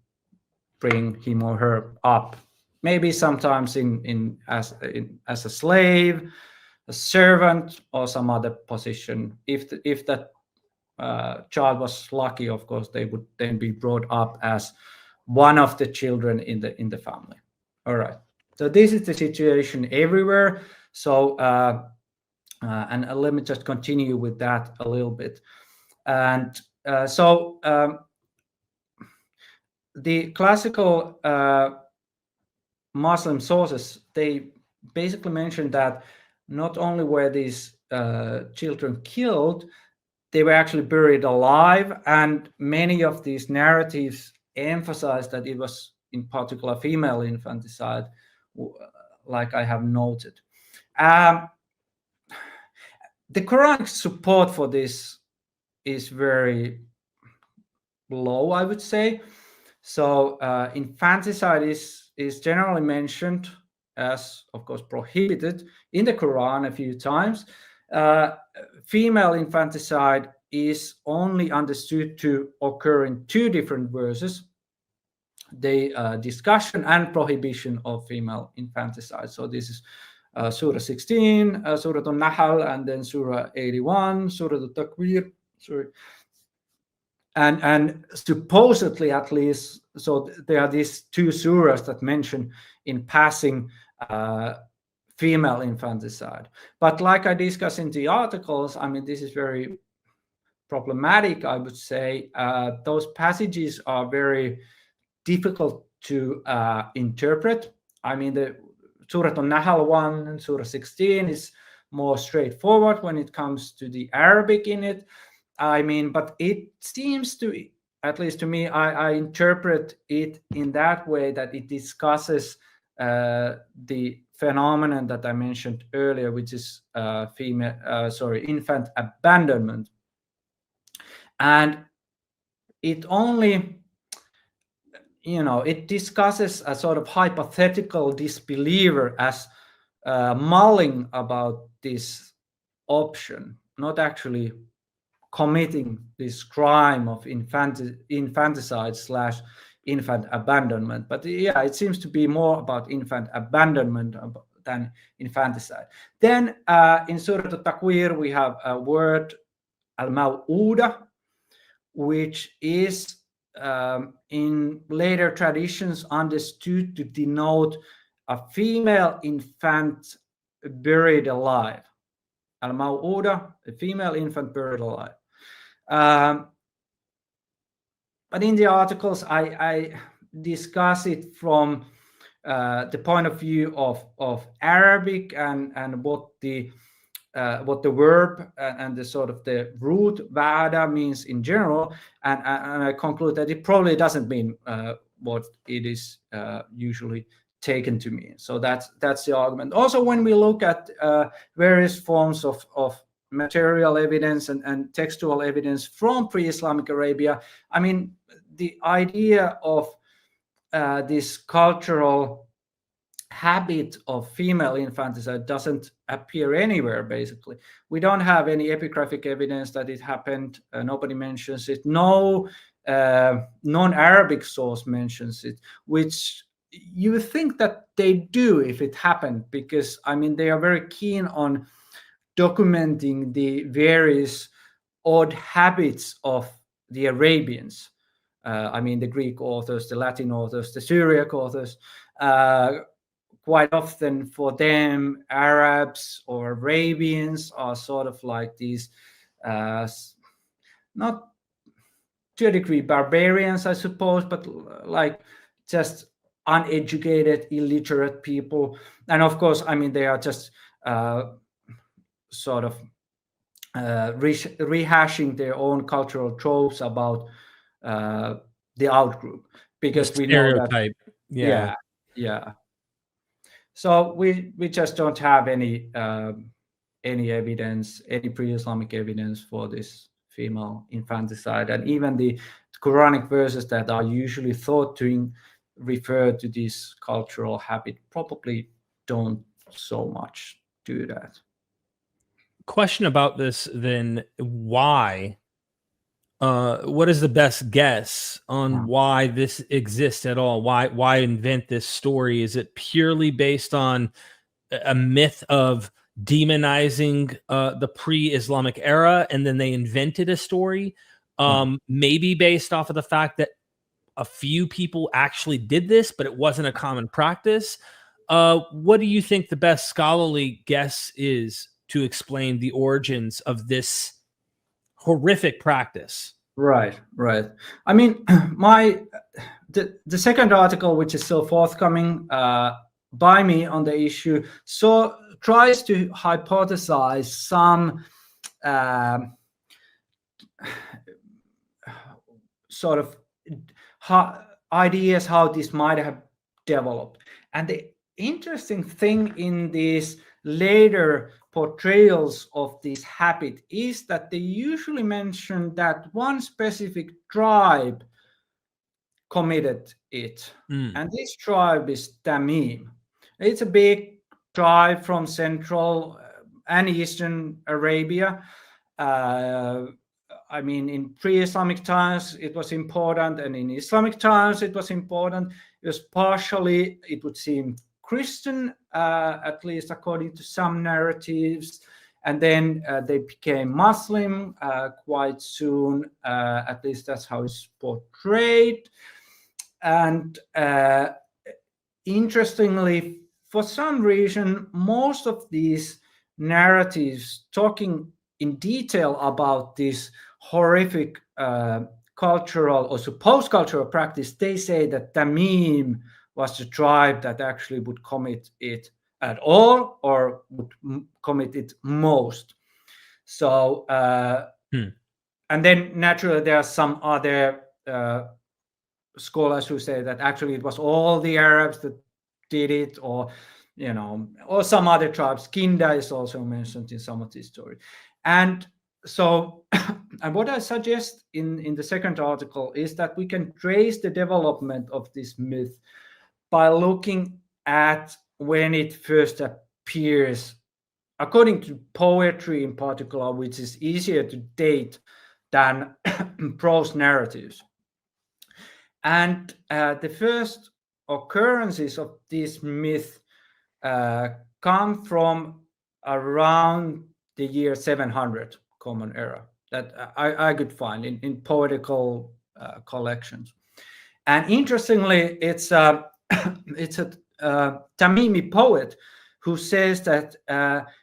bring him or her up. Maybe sometimes as a slave, a servant, or some other position. If that child was lucky, of course, they would then be brought up as one of the children in the family. All right. So this is the situation everywhere. So and let me just continue with that a little bit. And the classical Muslim sources, they basically mentioned that not only were these children killed, they were actually buried alive, and many of these narratives emphasize that it was in particular female infanticide, like I have noted. The Quranic support for this is very low, I would say. So infanticide is generally mentioned as, of course, prohibited in the Quran a few times. Female infanticide is only understood to occur in two different verses: the discussion and prohibition of female infanticide. So this is Surah 16, Surah An-Nahl, and then Surah 81, Surah Al-Takwir. Sorry. And supposedly, at least, so there are these two surahs that mention in passing female infanticide. But like I discussed in the articles, I mean, this is very problematic, I would say. Those passages are very difficult to interpret. I mean, the Surah An-Nahl 1 and Surah 16 is more straightforward when it comes to the Arabic in it. I mean, but it seems to, at least to me, I interpret it in that way that it discusses the phenomenon that I mentioned earlier, which is infant abandonment. And it only, it discusses a sort of hypothetical disbeliever as mulling about this option, not actually committing this crime of infanticide / infant abandonment. But yeah, it seems to be more about infant abandonment than infanticide. Then in Surah Al-Takwir, we have a word, al-maw'uda, which is in later traditions understood to denote a female infant buried alive. Al-maw'uda, a female infant buried alive. But in the articles, I discuss it from the point of view of Arabic and what the verb and the sort of the root va'ada means in general, and I conclude that it probably doesn't mean what it is usually taken to mean. So that's the argument. Also, when we look at various forms of material evidence and textual evidence from pre-Islamic Arabia, I mean, the idea of this cultural habit of female infanticide doesn't appear anywhere. Basically, we don't have any epigraphic evidence that it happened. Nobody mentions it. No non-Arabic source mentions it, which you would think that they do if it happened, because I mean, they are very keen on documenting the various odd habits of the Arabians. I mean, the Greek authors, the Latin authors, the Syriac authors. quite often for them, Arabs or Arabians are sort of like these, not to a degree barbarians, I suppose, but like just uneducated, illiterate people. And of course, I mean, they are just sort of rehashing their own cultural tropes about the outgroup, because we know that. Yeah. So we just don't have any evidence, any pre-Islamic evidence for this female infanticide, and even the Quranic verses that are usually thought to refer to this cultural habit probably don't so much do that. Question about this then: why? What is the best guess on why this exists at all? Why invent this story? Is it purely based on a myth of demonizing the pre-Islamic era, and then they invented a story? Maybe based off of the fact that a few people actually did this, but it wasn't a common practice. What do you think the best scholarly guess is to explain the origins of this horrific practice? Right. I mean, the second article, which is still forthcoming by me on the issue, so tries to hypothesize some sort of ideas how this might have developed. And the interesting thing in these later portrayals of this habit is that they usually mention that one specific tribe committed it. And this tribe is Tamim. It's a big tribe from central and eastern Arabia. I mean, in pre-Islamic times, it was important, and in Islamic times, it was important. It was partially, it would seem, Christian, at least according to some narratives, and then they became Muslim quite soon. At least that's how it's portrayed. And interestingly, for some reason, most of these narratives talking in detail about this horrific cultural or supposed cultural practice, they say that Tamim was the tribe that actually would commit it at all, or would commit it most. So, and then naturally there are some other scholars who say that actually it was all the Arabs that did it, or or some other tribes. Kinda is also mentioned in some of these stories. And so, and what I suggest in the second article is that we can trace the development of this myth by looking at when it first appears, according to poetry in particular, which is easier to date than prose narratives. And the first occurrences of this myth come from around the year 700 Common Era that I could find in poetical collections. And interestingly, it's a Tamimi poet who says that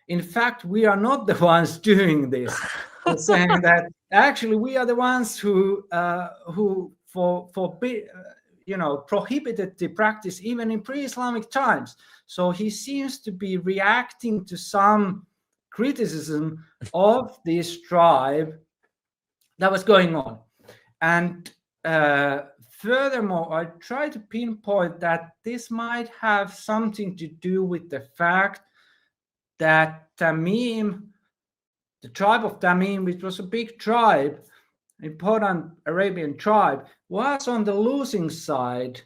in fact we are not the ones doing this. He's saying that actually we are the ones who prohibited the practice even in pre-Islamic times. So he seems to be reacting to some criticism of this tribe that was going on. And furthermore, I try to pinpoint that this might have something to do with the fact that Tamim, the tribe of Tamim, which was a big tribe, important Arabian tribe, was on the losing side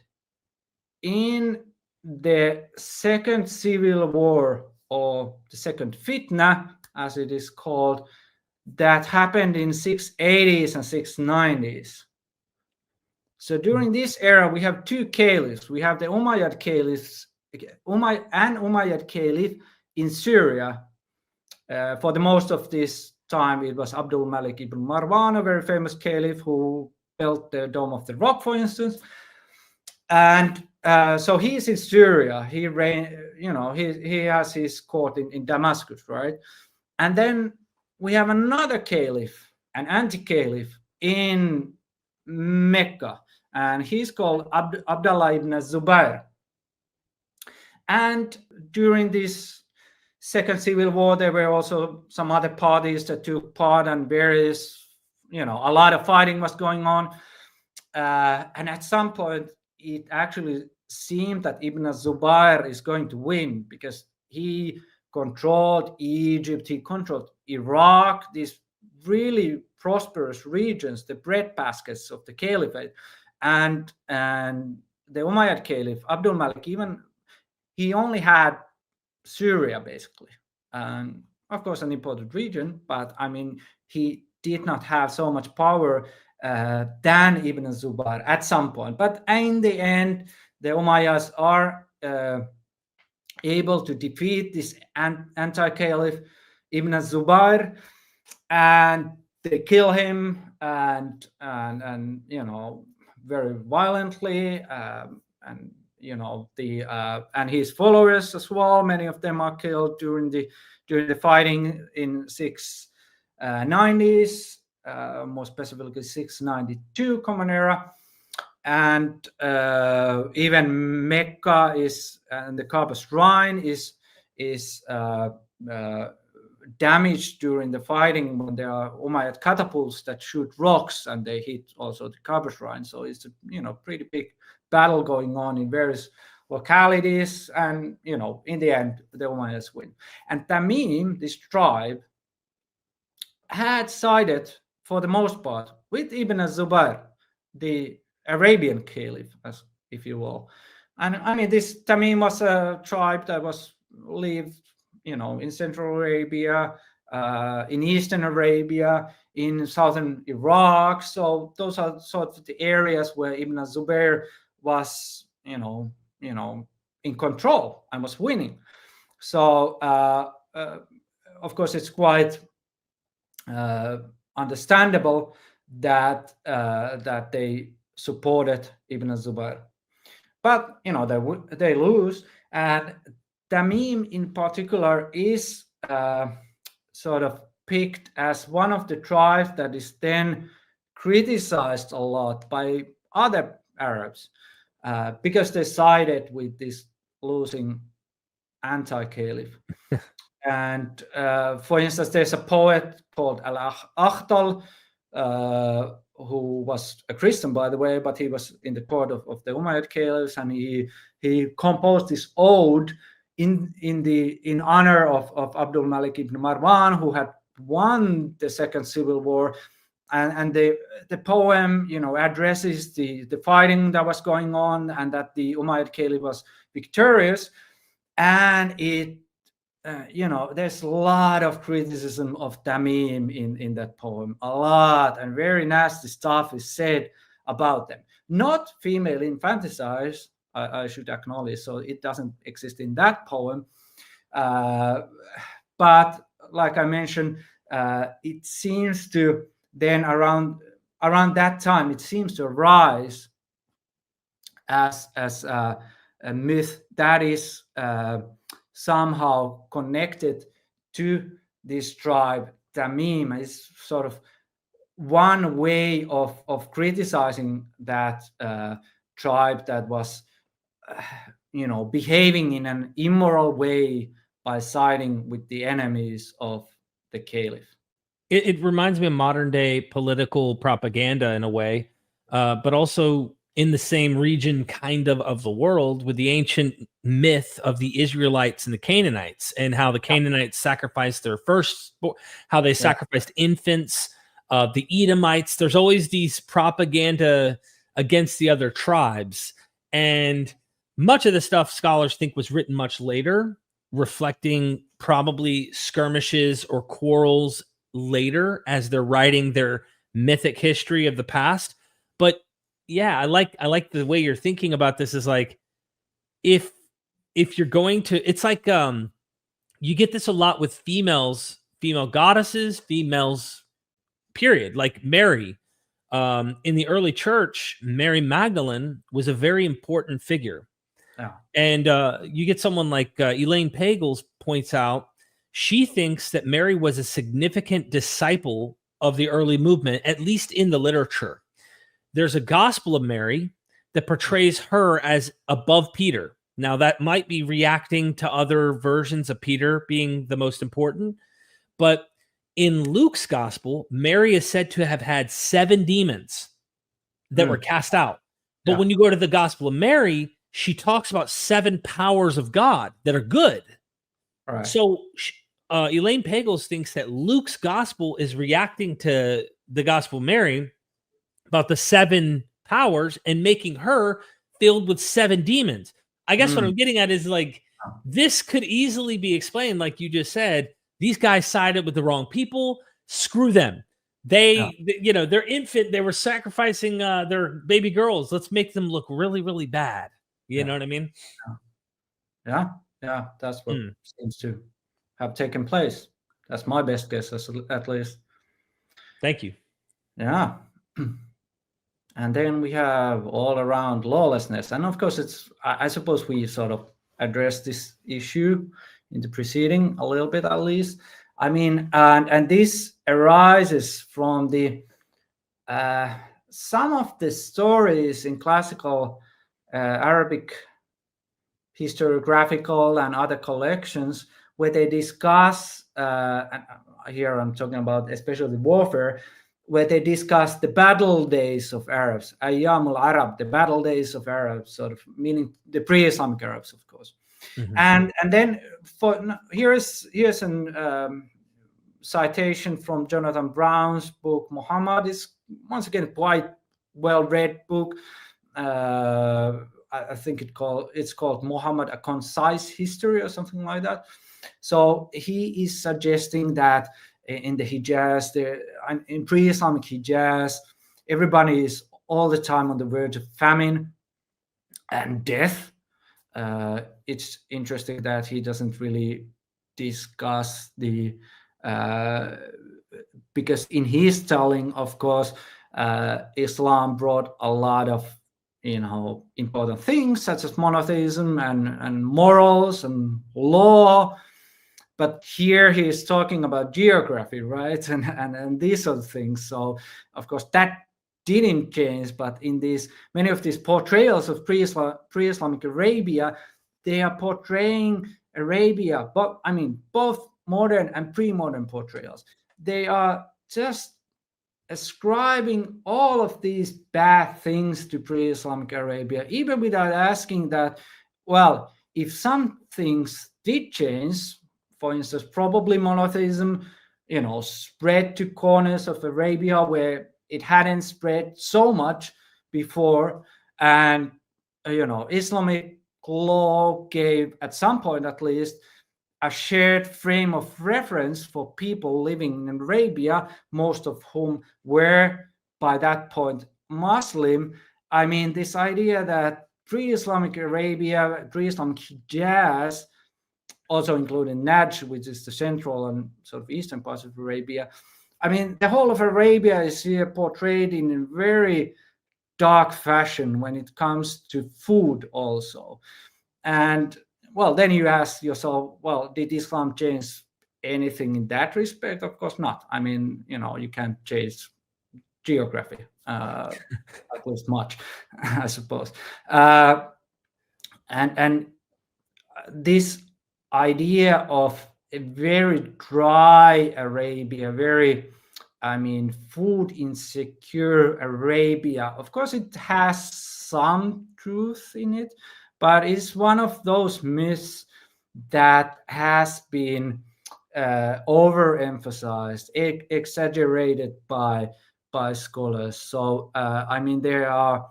in the second civil war, or the second fitna, as it is called, that happened in 680s and 690s. So during this era, we have two caliphs. We have the Umayyad caliphs, Umayyad caliph in Syria. For the most of this time, it was Abdul Malik ibn Marwan, a very famous caliph who built the Dome of the Rock, for instance. And so he's in Syria. He has his court in Damascus, right? And then we have another caliph, an anti-caliph in Mecca, and he's called Abdullah ibn Zubair. And during this Second Civil War, there were also some other parties that took part, and various, a lot of fighting was going on. And at some point, it actually seemed that Ibn Zubair is going to win, because he controlled Egypt, he controlled Iraq, these really prosperous regions, the breadbaskets of the caliphate. And the Umayyad Caliph, Abdul Malik, he only had Syria, basically. And of course, an important region, but I mean, he did not have so much power than Ibn Zubair at some point. But in the end, the Umayyads are able to defeat this anti-caliph Ibn Zubair, and they kill him, and very violently, and and his followers as well. Many of them are killed during the fighting in 690s, more specifically 692 Common Era. And even Mecca and the Kaaba shrine is damaged during the fighting, when there are Umayyad catapults that shoot rocks, and they hit also the Kaaba shrine. So it's a pretty big battle going on in various localities, and in the end the Umayyads win. And Tamim, this tribe, had sided for the most part with Ibn Zubair, the Arabian caliph, as if you will. And I mean, this Tamim was a tribe that lived in Central Arabia, in Eastern Arabia, in Southern Iraq. So those are sort of the areas where Ibn Zubair was, in control and was winning. So, of course, it's quite understandable that they supported Ibn Zubair. But, they lose. And Tamim in particular is sort of picked as one of the tribes that is then criticized a lot by other Arabs, because they sided with this losing anti-caliph. And for instance, there's a poet called Al-Akhtal, who was a Christian, by the way, but he was in the court of the Umayyad caliphs, and he composed this ode in honor of Abdul Malik ibn Marwan, who had won the Second Civil War. And the poem, addresses the fighting that was going on, and that the Umayyad Caliph was victorious. And it, there's a lot of criticism of Tamim in that poem, a lot, and very nasty stuff is said about them. Not female infanticide, I should acknowledge, so it doesn't exist in that poem. But like I mentioned, it seems to then around that time, it seems to arise as a myth that is somehow connected to this tribe. Tamim is sort of one way of criticizing that tribe that was behaving in an immoral way by siding with the enemies of the caliph. It reminds me of modern day political propaganda in a way, but also in the same region kind of the world, with the ancient myth of the Israelites and the Canaanites, and how the Canaanites sacrificed their first, how they sacrificed infants, the Edomites. There's always these propaganda against the other tribes. And much of the stuff scholars think was written much later, reflecting probably skirmishes or quarrels later as they're writing their mythic history of the past. But yeah, I like the way you're thinking about this. Is like, if you're going to, it's like you get this a lot with female goddesses, females, period. Like Mary, in the early church, Mary Magdalene was a very important figure. Yeah. And you get someone like Elaine Pagels points out, she thinks that Mary was a significant disciple of the early movement, at least in the literature. There's a Gospel of Mary that portrays her as above Peter. Now, that might be reacting to other versions of Peter being the most important, but in Luke's Gospel, Mary is said to have had 7 demons that were cast out. But when you go to the Gospel of Mary, she talks about 7 powers of God that are good. Right. So Elaine Pagels thinks that Luke's Gospel is reacting to the Gospel of Mary about the 7 powers and making her filled with 7 demons. I guess what I'm getting at is like, this could easily be explained, like you just said, these guys sided with the wrong people, screw them. They they're infant, they were sacrificing their baby girls. Let's make them look really, really bad. You know what I mean? Yeah, that's what seems to have taken place. That's my best guess, at least. Thank you. Yeah. And then we have all around lawlessness. And of course, I suppose we sort of addressed this issue in the preceding a little bit, at least. I mean, and this arises from the some of the stories in classical Arabic historiographical and other collections where they discuss, and here I'm talking about especially warfare, where they discuss the battle days of Arabs, Ayyam al-Arab, the battle days of Arabs, sort of meaning the pre-Islamic Arabs, of course. And then here's an citation from Jonathan Brown's book. Muhammad is once again quite well-read book. I think it's called Muhammad, A Concise History or something like that. So he is suggesting that in the Hijaz, in pre-Islamic Hijaz, everybody is all the time on the verge of famine and death. It's interesting that he doesn't really discuss the because in his telling, of course, Islam brought a lot of important things such as monotheism and morals and law. But here he is talking about geography, right? And these sort of things. So, of course, that didn't change. But in many of these portrayals of pre-Islamic Arabia, they are portraying Arabia, both modern and pre-modern portrayals. They are just ascribing all of these bad things to pre-Islamic Arabia, even without asking that, well, if some things did change, for instance, probably monotheism, spread to corners of Arabia where it hadn't spread so much before. And, Islamic law gave, at some point at least, a shared frame of reference for people living in Arabia, most of whom were, by that point, Muslim. I mean, this idea that pre-Islamic Arabia, pre-Islamic Hijaz, also including Najd, which is the central and sort of eastern parts of Arabia. I mean, the whole of Arabia is here portrayed in a very dark fashion when it comes to food also. And, well, then you ask yourself, well, did Islam change anything in that respect? Of course not. I mean, you can't change geography, at least much, I suppose. And this idea of a very dry Arabia, very, food insecure Arabia, of course it has some truth in it, but it's one of those myths that has been overemphasized, exaggerated by scholars. So, there are,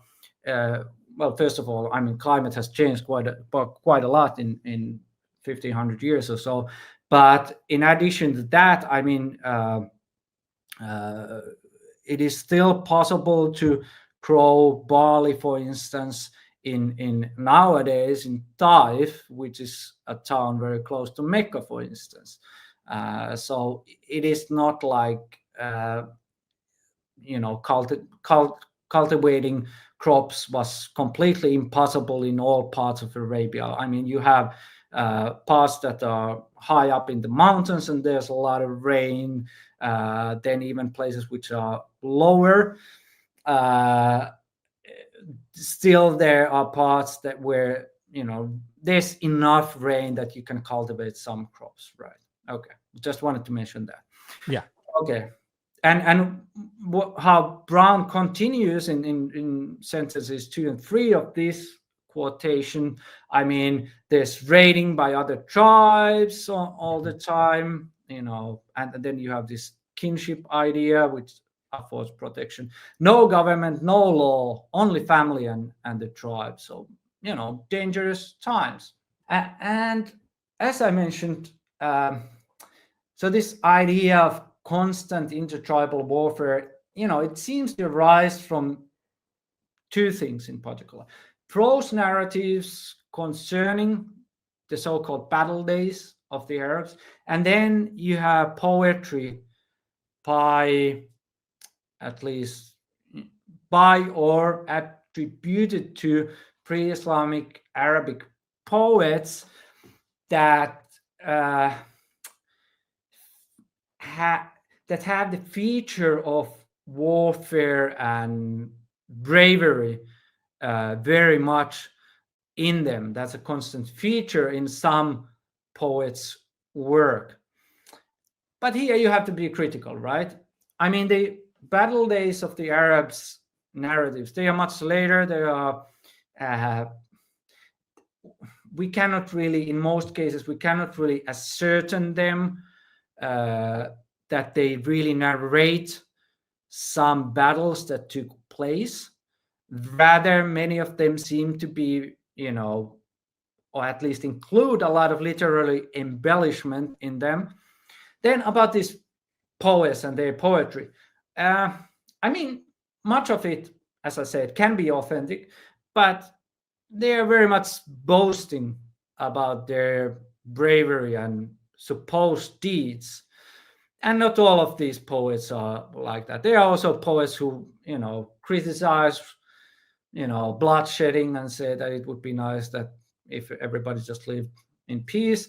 well, first of all, climate has changed quite a lot in 1,500 years or so. But in addition to that, it is still possible to grow barley, for instance, in nowadays in Taif, which is a town very close to Mecca, for instance. So it is not like cultivating crops was completely impossible in all parts of Arabia. I mean, you have parts that are high up in the mountains and there's a lot of rain, then even places which are lower. Still there are parts that where there's enough rain that you can cultivate some crops, right? Okay, just wanted to mention that. Yeah. Okay. And how Brown continues in sentences 2 and 3 of this quotation. I mean, there's raiding by other tribes all the time, and then you have this kinship idea, which affords protection. No government, no law, only family and the tribe. So, dangerous times. And as I mentioned, so this idea of constant intertribal warfare, it seems to arise from 2 things in particular. Prose narratives concerning the so-called battle days of the Arabs, and then you have poetry by or attributed to pre-Islamic Arabic poets that have the feature of warfare and bravery very much in them. That's a constant feature in some poets' work. But here you have to be critical, right? I mean, the battle days of the Arabs narratives, they are much later. They are we cannot really, in most cases, we cannot really ascertain them that they really narrate some battles that took place. Rather, many of them seem to be, or at least include a lot of literary embellishment in them. Then about these poets and their poetry. I mean, much of it, as I said, can be authentic, but they are very much boasting about their bravery and supposed deeds. And not all of these poets are like that. There are also poets who, criticize, bloodshedding and say that it would be nice that if everybody just lived in peace.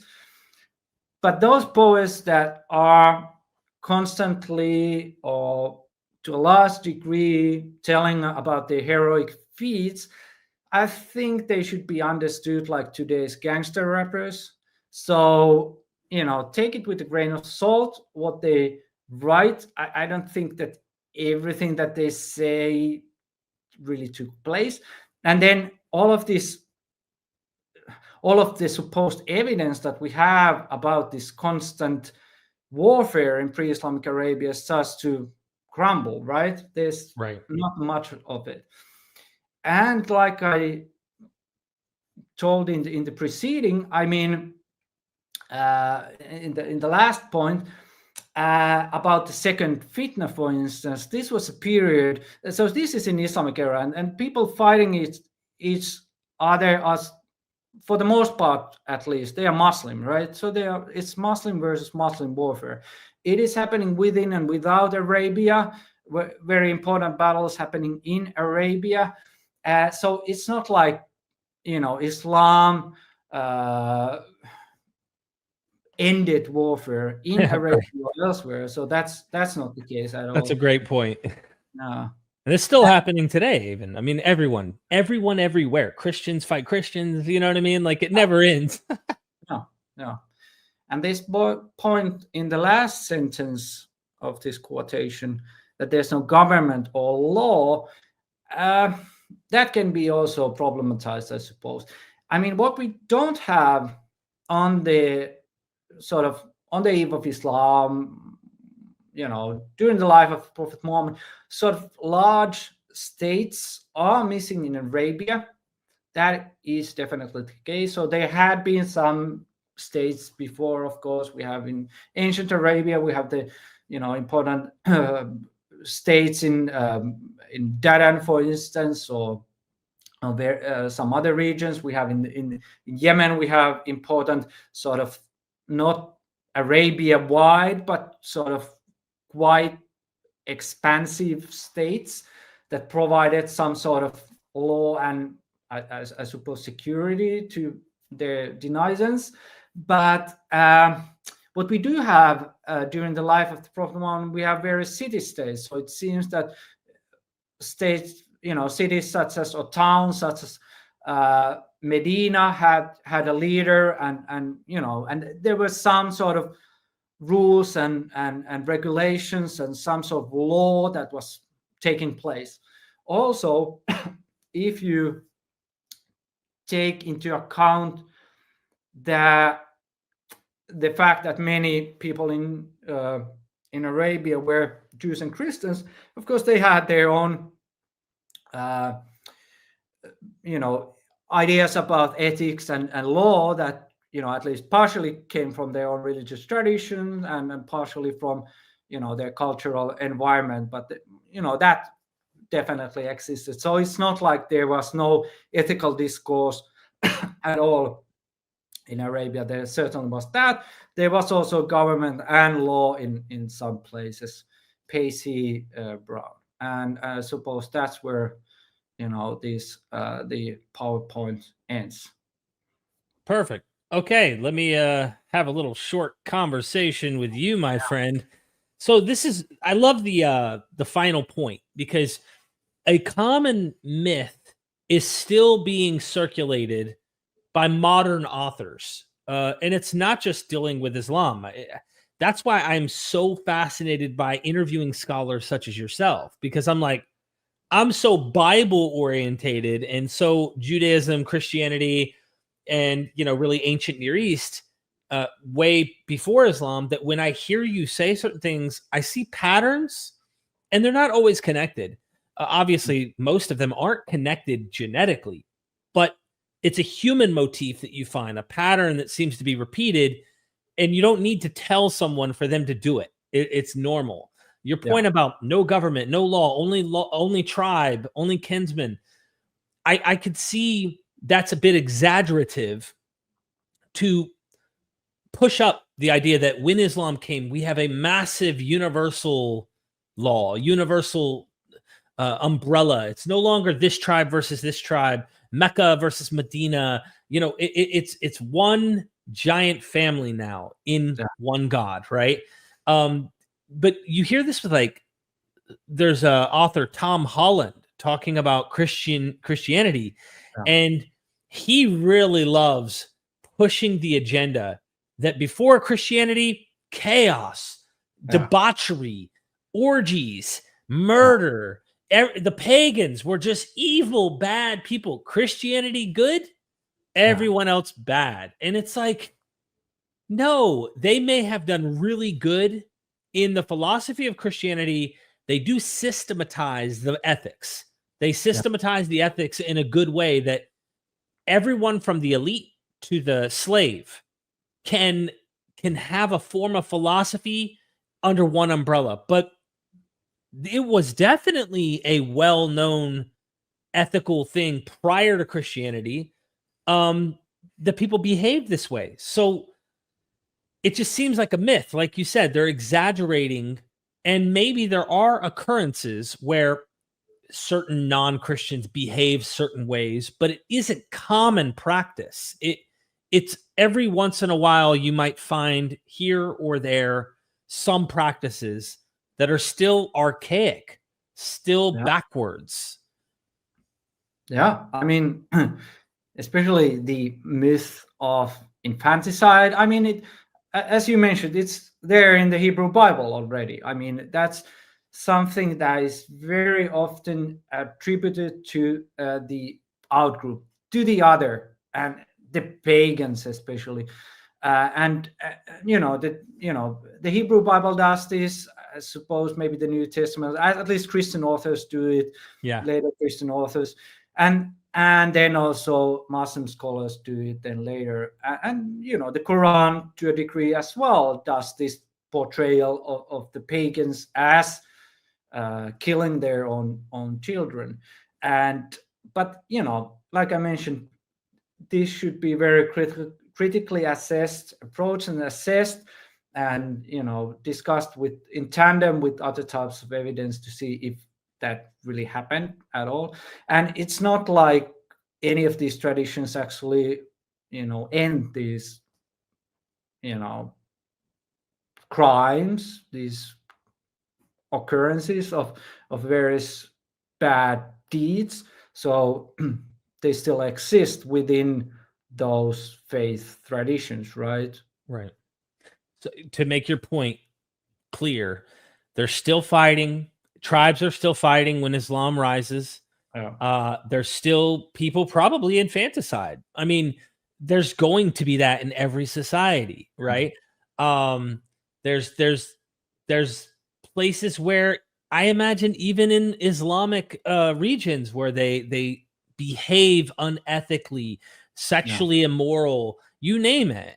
But those poets that are constantly or to a large degree telling about their heroic feats, I think they should be understood like today's gangster rappers. So, take it with a grain of salt, what they write. I don't think that everything that they say really took place. And then all of the supposed evidence that we have about this constant warfare in pre-Islamic Arabia starts to crumble, right? There's not much of it. And like I told in the preceding, I mean, in the last point about the second fitna, for instance, this was a period. So this is in Islamic era, and people fighting each other as, for the most part, at least, they are Muslim, right? So it's Muslim versus Muslim warfare. It is happening within and without Arabia. Very important battles happening in Arabia. So it's not like, Islam ended warfare in Arabia or elsewhere. So that's not the case at all. That's a great point. No. And it's still happening today, even. I mean, everyone, everywhere. Christians fight Christians, you know what I mean? Like, it never ends. No. And this point in the last sentence of this quotation, that there's no government or law, that can be also problematized, I suppose. I mean, what we don't have on the eve of Islam, during the life of Prophet Muhammad, sort of large states are missing in Arabia. That is definitely the case. So there had been some states before, of course. We have in ancient Arabia, we have the, important states in Daran, for instance, or there some other regions. We have in Yemen, we have important sort of not Arabia wide, but sort of quite expansive states that provided some sort of law and I suppose security to their denizens. But what we do have during the life of the Prophet Muhammad, we have various city-states. So it seems that states, cities such as, or towns such as Medina had a leader, and there was some sort of rules and regulations and some sort of law that was taking place. Also, if you take into account the fact that many people in Arabia were Jews and Christians, of course they had their own ideas about ethics and law that at least partially came from their own religious tradition and partially from their cultural environment, but that definitely existed. So it's not like there was no ethical discourse at all in Arabia. There certainly was that. There was also government and law in some places. Pacey Brown, and I suppose that's where the PowerPoint ends. Perfect. Okay, let me have a little short conversation with you, my friend. So I love the final point, because a common myth is still being circulated by modern authors, and it's not just dealing with Islam. That's why I'm so fascinated by interviewing scholars such as yourself, because I'm so Bible orientated and so Judaism, Christianity, and really ancient Near East, way before Islam, that when I hear you say certain things, I see patterns, and they're not always connected. Obviously, most of them aren't connected genetically, but it's a human motif that you find, a pattern that seems to be repeated, and you don't need to tell someone for them to do it. It's normal. Your point about no government, no law, only tribe, only kinsman. I could see that's a bit exaggerative to push up the idea that when Islam came, we have a massive universal law, universal umbrella. It's no longer this tribe versus this tribe, Mecca versus Medina. It's one giant family now in one God, right? But you hear this with there's a author, Tom Holland, talking about Christianity, and he really loves pushing the agenda that before Christianity, chaos, debauchery, orgies, murder. The pagans were just evil, bad people. Christianity, good. Everyone else, bad. And it's no, they may have done really good in the philosophy of Christianity. They do systematize the ethics. They systematize the ethics in a good way that everyone from the elite to the slave can have a form of philosophy under one umbrella. But it was definitely a well-known ethical thing prior to Christianity, that people behaved this way. So it just seems like a myth. Like you said, they're exaggerating, and maybe there are occurrences where certain non-Christians behave certain ways, but it isn't common practice. It's every once in a while you might find here or there some practices that are still archaic, still backwards. Yeah, I mean, especially the myth of infanticide. I mean, as you mentioned, it's there in the Hebrew Bible already. I mean, that's something that is very often attributed to the outgroup, to the other, and the pagans especially. The Hebrew Bible does this. I suppose maybe the New Testament, at least Christian authors do it. Later Christian authors, and then also Muslim scholars do it then later, and the Quran to a degree as well does this portrayal of the pagans as killing their own children. But like I mentioned, this should be very critically assessed, approached and assessed, and discussed in tandem with other types of evidence to see if that really happened at all. And it's not like any of these traditions actually end these crimes, these occurrences of various bad deeds. So they still exist within those faith traditions, right? Right. So to make your point clear, they're still fighting. Tribes are still fighting when Islam rises. Yeah. There's still people probably infanticide. I mean, there's going to be that in every society, right? There's places where I imagine even in Islamic regions where they behave unethically, sexually immoral, you name it.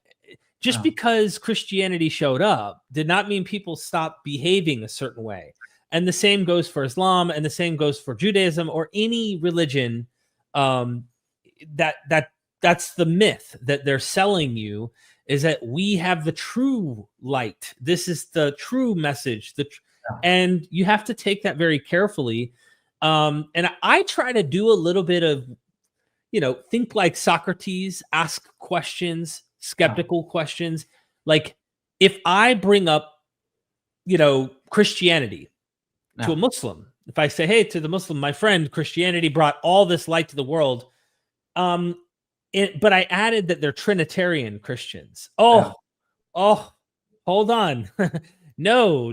Just because Christianity showed up did not mean people stopped behaving a certain way. And the same goes for Islam, and the same goes for Judaism or any religion. That's the myth that they're selling you, is that we have the true light. This is the true message. And you have to take that very carefully. And I try to do a little bit of, think like Socrates, ask questions, skeptical questions. Like if I bring up, Christianity to a Muslim, if I say, hey, to the Muslim, my friend, Christianity brought all this light to the world. But I added that they're Trinitarian Christians. Oh, hold on. No.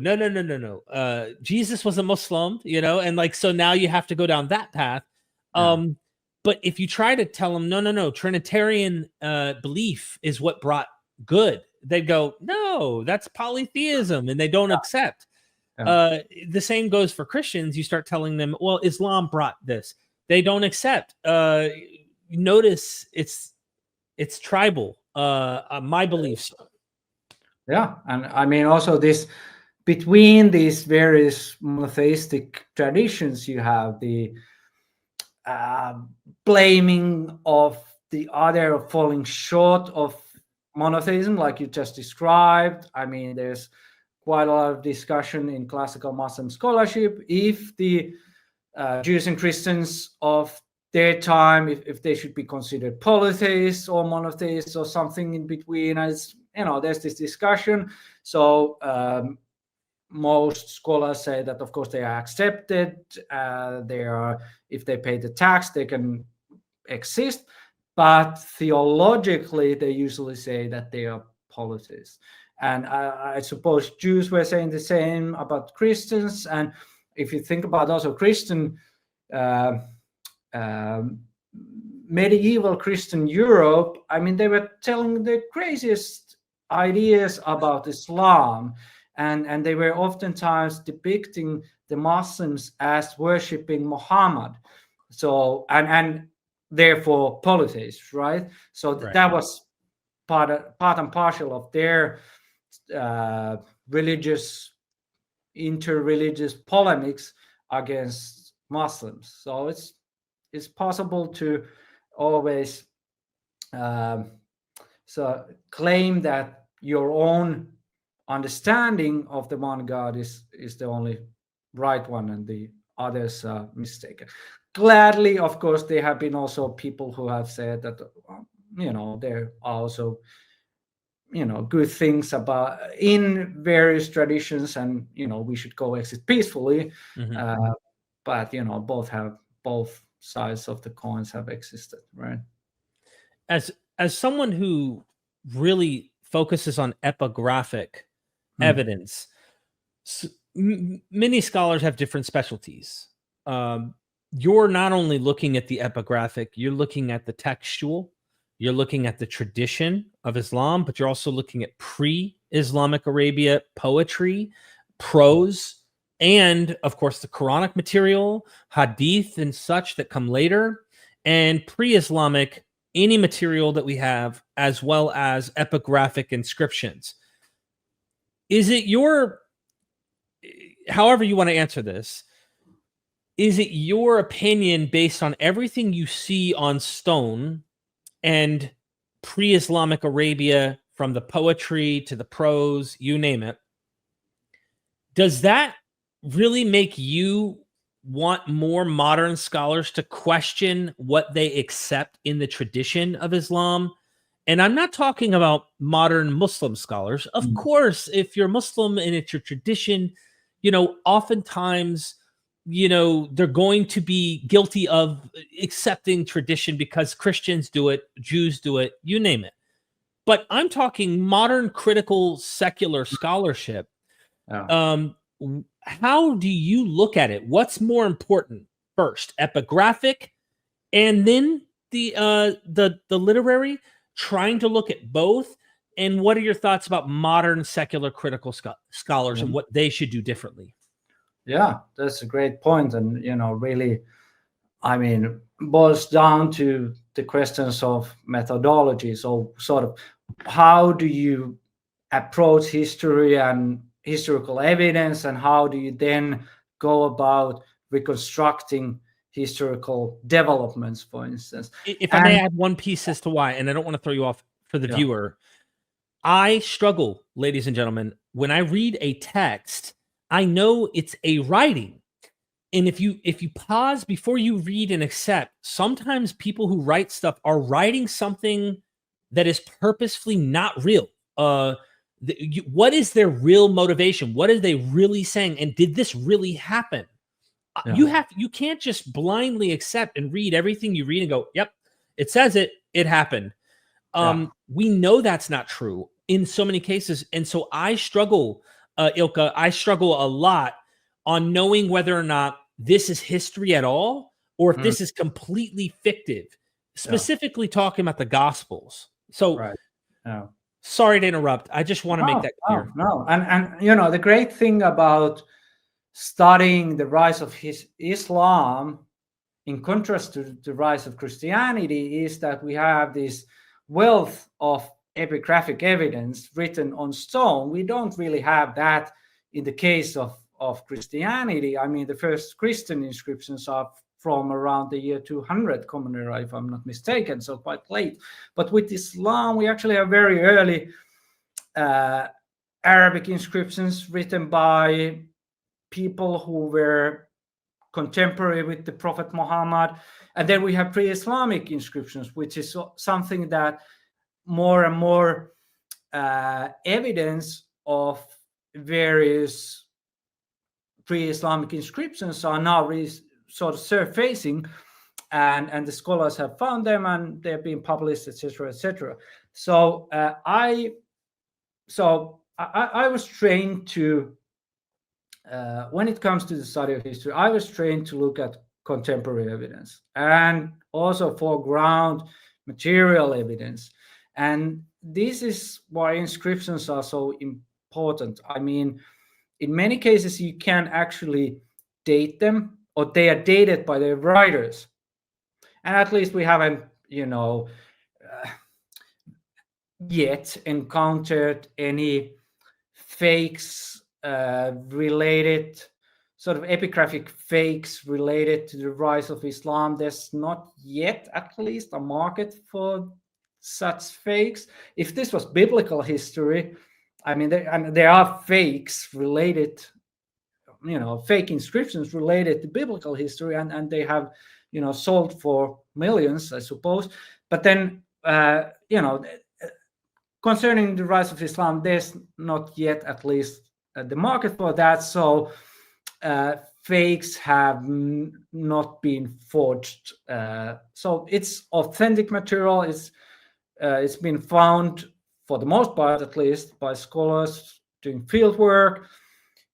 Jesus was a Muslim, and so now you have to go down that path. But if you try to tell them, no, Trinitarian belief is what brought good, they go, no, that's polytheism, and they don't accept. The same goes for Christians. You start telling them, well, Islam brought this. They don't accept. Notice it's tribal. My beliefs. Yeah, and I mean also this between these various monotheistic traditions, you have the blaming of the other falling short of monotheism, like you just described. I mean, there's quite a lot of discussion in classical Muslim scholarship if the Jews and Christians of their time, if they should be considered polytheists or monotheists or something in between. As there's this discussion. So most scholars say that, of course, they are accepted. They are, if they pay the tax, they can exist. But theologically, they usually say that they are polytheists. And I suppose Jews were saying the same about Christians. And if you think about also Christian, medieval Christian Europe, I mean, they were telling the craziest ideas about Islam. And they were oftentimes depicting the Muslims as worshipping Muhammad. So, and therefore polytheists, right? So that was part and parcel of their interreligious polemics against Muslims. So it's possible to always claim that your own understanding of the one God is the only right one and the others are mistaken. Gladly, of course, there have been also people who have said that there are also good things about in various traditions, and we should coexist peacefully. But both sides of the coins have existed, right? As someone who really focuses on epigraphic evidence, many scholars have different specialties. You're not only looking at the epigraphic, you're looking at the textual, you're looking at the tradition of Islam, but you're also looking at pre-Islamic Arabia poetry, prose, and of course the Quranic material, hadith and such that come later, and pre-Islamic, any material that we have, as well as epigraphic inscriptions. Is it however you want to answer this, is it your opinion based on everything you see on stone and pre-Islamic Arabia from the poetry to the prose, you name it. Does that really make you want more modern scholars to question what they accept in the tradition of Islam? And I'm not talking about modern Muslim scholars. Of course, if you're Muslim and it's your tradition, oftentimes, they're going to be guilty of accepting tradition because Christians do it, Jews do it, you name it. But I'm talking modern critical secular scholarship. Yeah. How do you look at it? What's more important first, epigraphic, and then the literary? Trying to look at both, and what are your thoughts about modern secular critical scholars and what they should do differently? Yeah, that's a great point, and really, I mean, boils down to the questions of methodology. So, sort of, how do you approach history and historical evidence, and how do you then go about reconstructing historical developments, for instance? If I may add one piece as to why, and I don't want to throw you off for the viewer, I struggle, ladies and gentlemen, when I read a text, I know it's a writing. And if you pause before you read and accept, sometimes people who write stuff are writing something that is purposefully not real. What is their real motivation? What are they really saying? And did this really happen? Yeah. You can't just blindly accept and read everything you read and go, yep, it says it happened. We know that's not true in so many cases. And so I struggle, Ilkka, I struggle a lot on knowing whether or not this is history at all, or if this is completely fictive, specifically talking about the Gospels. So sorry to interrupt. I just want to make that clear. No. And the great thing about studying the rise of Islam in contrast to the rise of Christianity is that we have this wealth of epigraphic evidence written on stone. We don't really have that in the case of Christianity. I mean, the first Christian inscriptions are from around the year 200 Common Era, if I'm not mistaken, so quite late. But with Islam, we actually have very early Arabic inscriptions written by people who were contemporary with the Prophet Muhammad. And then we have pre-Islamic inscriptions, which is something that more and more evidence of various pre-Islamic inscriptions are now sort of surfacing, and the scholars have found them and they're being published, etc., etc. So I was trained to, when it comes to the study of history, I was trained to look at contemporary evidence and also foreground material evidence. And this is why inscriptions are so important. I mean, in many cases, you can actually date them, or they are dated by their writers. And at least we haven't, yet encountered any fakes related, sort of epigraphic fakes related to the rise of Islam. There's not yet, at least, a market for such fakes. If this was biblical history, I mean, there are fakes related, fake inscriptions related to biblical history, and they have, sold for millions, I suppose. But then, concerning the rise of Islam, there's not yet, at least, the market for that. So fakes have not been forged. So it's authentic material. It's been found, for the most part at least, by scholars doing field work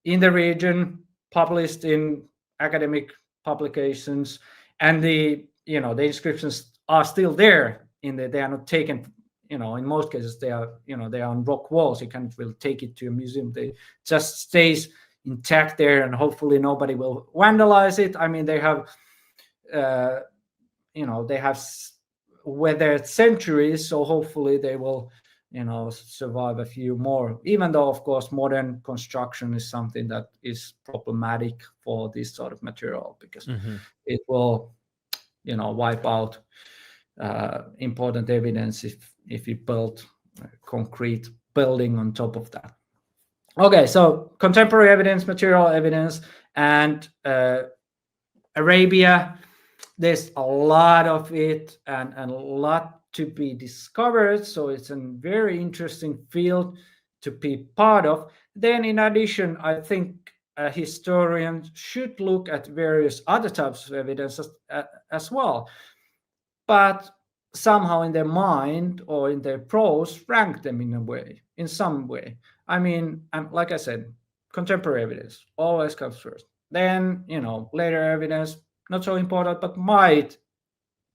in the region, published in academic publications, and the inscriptions are still there. They are not taken. In most cases, they are on rock walls. You can't really take it to a museum. They just stays intact there, and hopefully nobody will vandalize it. I mean, they have, weathered centuries, so hopefully they will, survive a few more. Even though, of course, modern construction is something that is problematic for this sort of material, because it will, wipe out important evidence if you build concrete building on top of that. Okay, so contemporary evidence, material evidence, and Arabia, there's a lot of it and a lot to be discovered. So it's a very interesting field to be part of. Then in addition, I think historians should look at various other types of evidence as well. But somehow in their mind or in their prose, rank them in some way. I mean, like I said, contemporary evidence always comes first. Then, later evidence, not so important, but might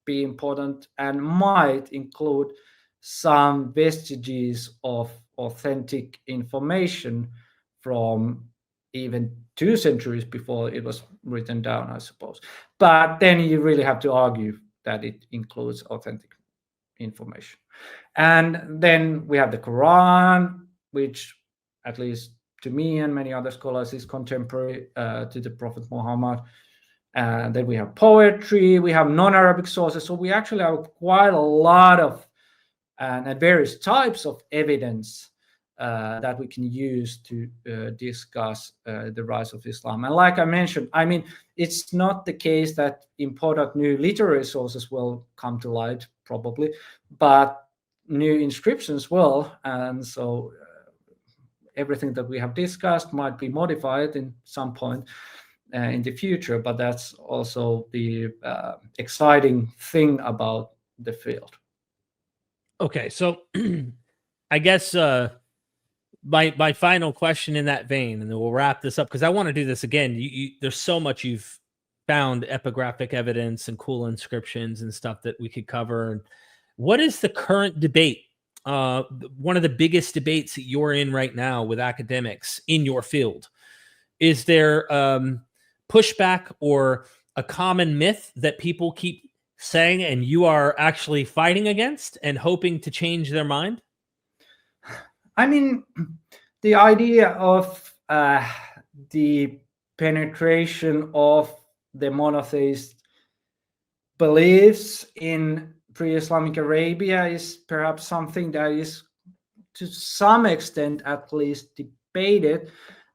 be important and might include some vestiges of authentic information from even 2 centuries before it was written down, I suppose. But then you really have to argue that it includes authentic information. And then we have the Quran, which, at least to me and many other scholars, is contemporary to the Prophet Muhammad. And then we have poetry, we have non-Arabic sources. So we actually have quite a lot of and various types of evidence that we can use to discuss the rise of Islam. And like I mentioned, I mean, it's not the case that important new literary sources will come to light, probably, but new inscriptions will. And so everything that we have discussed might be modified in some point in the future, but that's also the exciting thing about the field. Okay, so I guess my final question in that vein, and then we'll wrap this up because I want to do this again. There's so much you've found, epigraphic evidence and cool inscriptions and stuff that we could cover. And what is the current debate? One of the biggest debates that you're in right now with academics in your field. Is there pushback or a common myth that people keep saying and you are actually fighting against and hoping to change their mind? I mean, the idea of the penetration of the monotheist beliefs in pre-Islamic Arabia is perhaps something that is, to some extent at least, debated.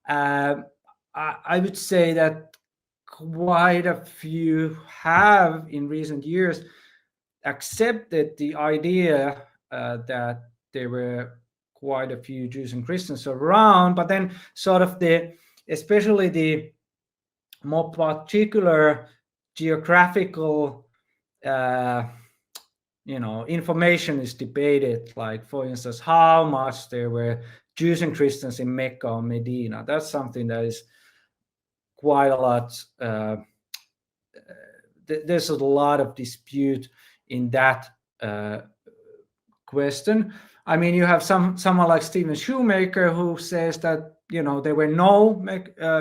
I would say that quite a few have in recent years accepted the idea that there were quite a few Jews and Christians around, but then sort of especially the more particular geographical information is debated, like, for instance, how much there were Jews and Christians in Mecca or Medina. That's something that is quite a lot. There's a lot of dispute in that question. I mean, you have someone like Stephen Shoemaker who says that there were no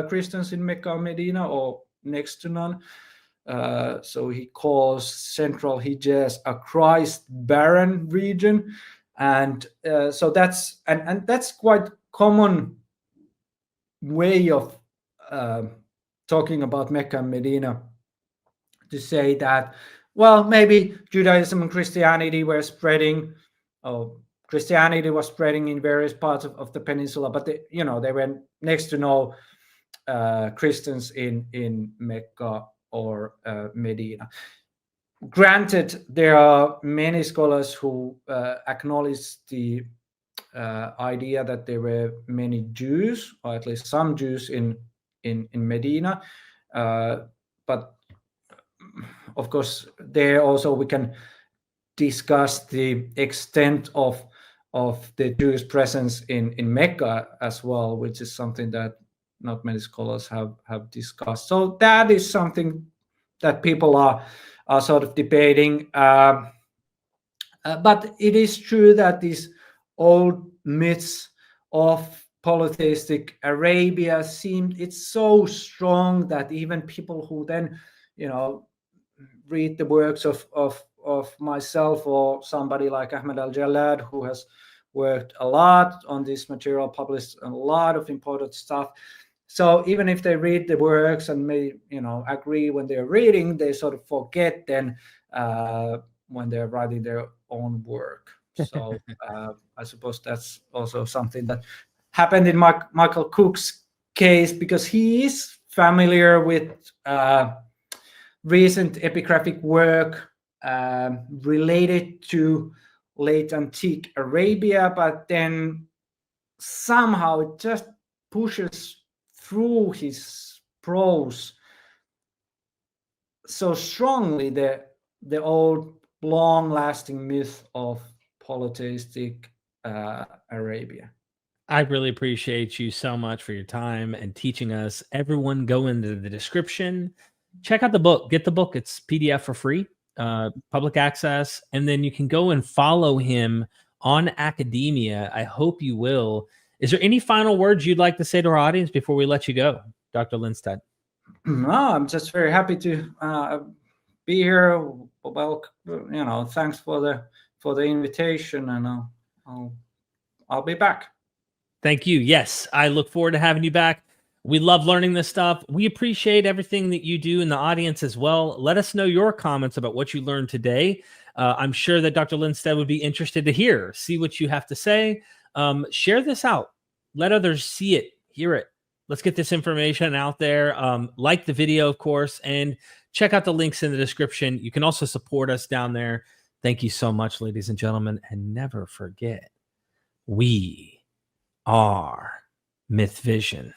Christians in Mecca or Medina, or next to none. So he calls Central Hijaz a Christ-barren region, and so that's quite common way of talking about Mecca and Medina, to say that, well, maybe Judaism and Christianity were spreading, or Christianity was spreading in various parts of the peninsula, but they were next to no Christians in Mecca or Medina. Granted, there are many scholars who acknowledge the idea that there were many Jews, or at least some Jews in Medina, but of course there also we can discuss the extent of the Jewish presence in Mecca as well, which is something that not many scholars have discussed. So that is something that people are sort of debating. But it is true that these old myths of polytheistic Arabia it's so strong that even people who then read the works of myself or somebody like Ahmed Al-Jallad, who has worked a lot on this material, published a lot of important stuff. So even if they read the works and may agree when they're reading, they sort of forget then when they're writing their own work. So I suppose that's also something that happened in Michael Cook's case, because he is familiar with recent epigraphic work related to late antique Arabia, but then somehow it just pushes through his prose so strongly the old long-lasting myth of polytheistic Arabia. I really appreciate you so much for your time and teaching us. Everyone go into the description, check out the book, get the book. It's PDF for free, public access. And then you can go and follow him on academia. I hope you will. Is there any final words you'd like to say to our audience before we let you go, Dr. Lindstedt? No, I'm just very happy to be here. Well, thanks for the invitation, and I'll be back. Thank you. Yes, I look forward to having you back. We love learning this stuff. We appreciate everything that you do in the audience as well. Let us know your comments about what you learned today. I'm sure that Dr. Lindstedt would be interested to see what you have to say. Share this out. Let others see it, hear it. Let's get this information out there. Like the video, of course, and check out the links in the description. You can also support us down there. Thank you so much, ladies and gentlemen. And never forget, we are MythVision.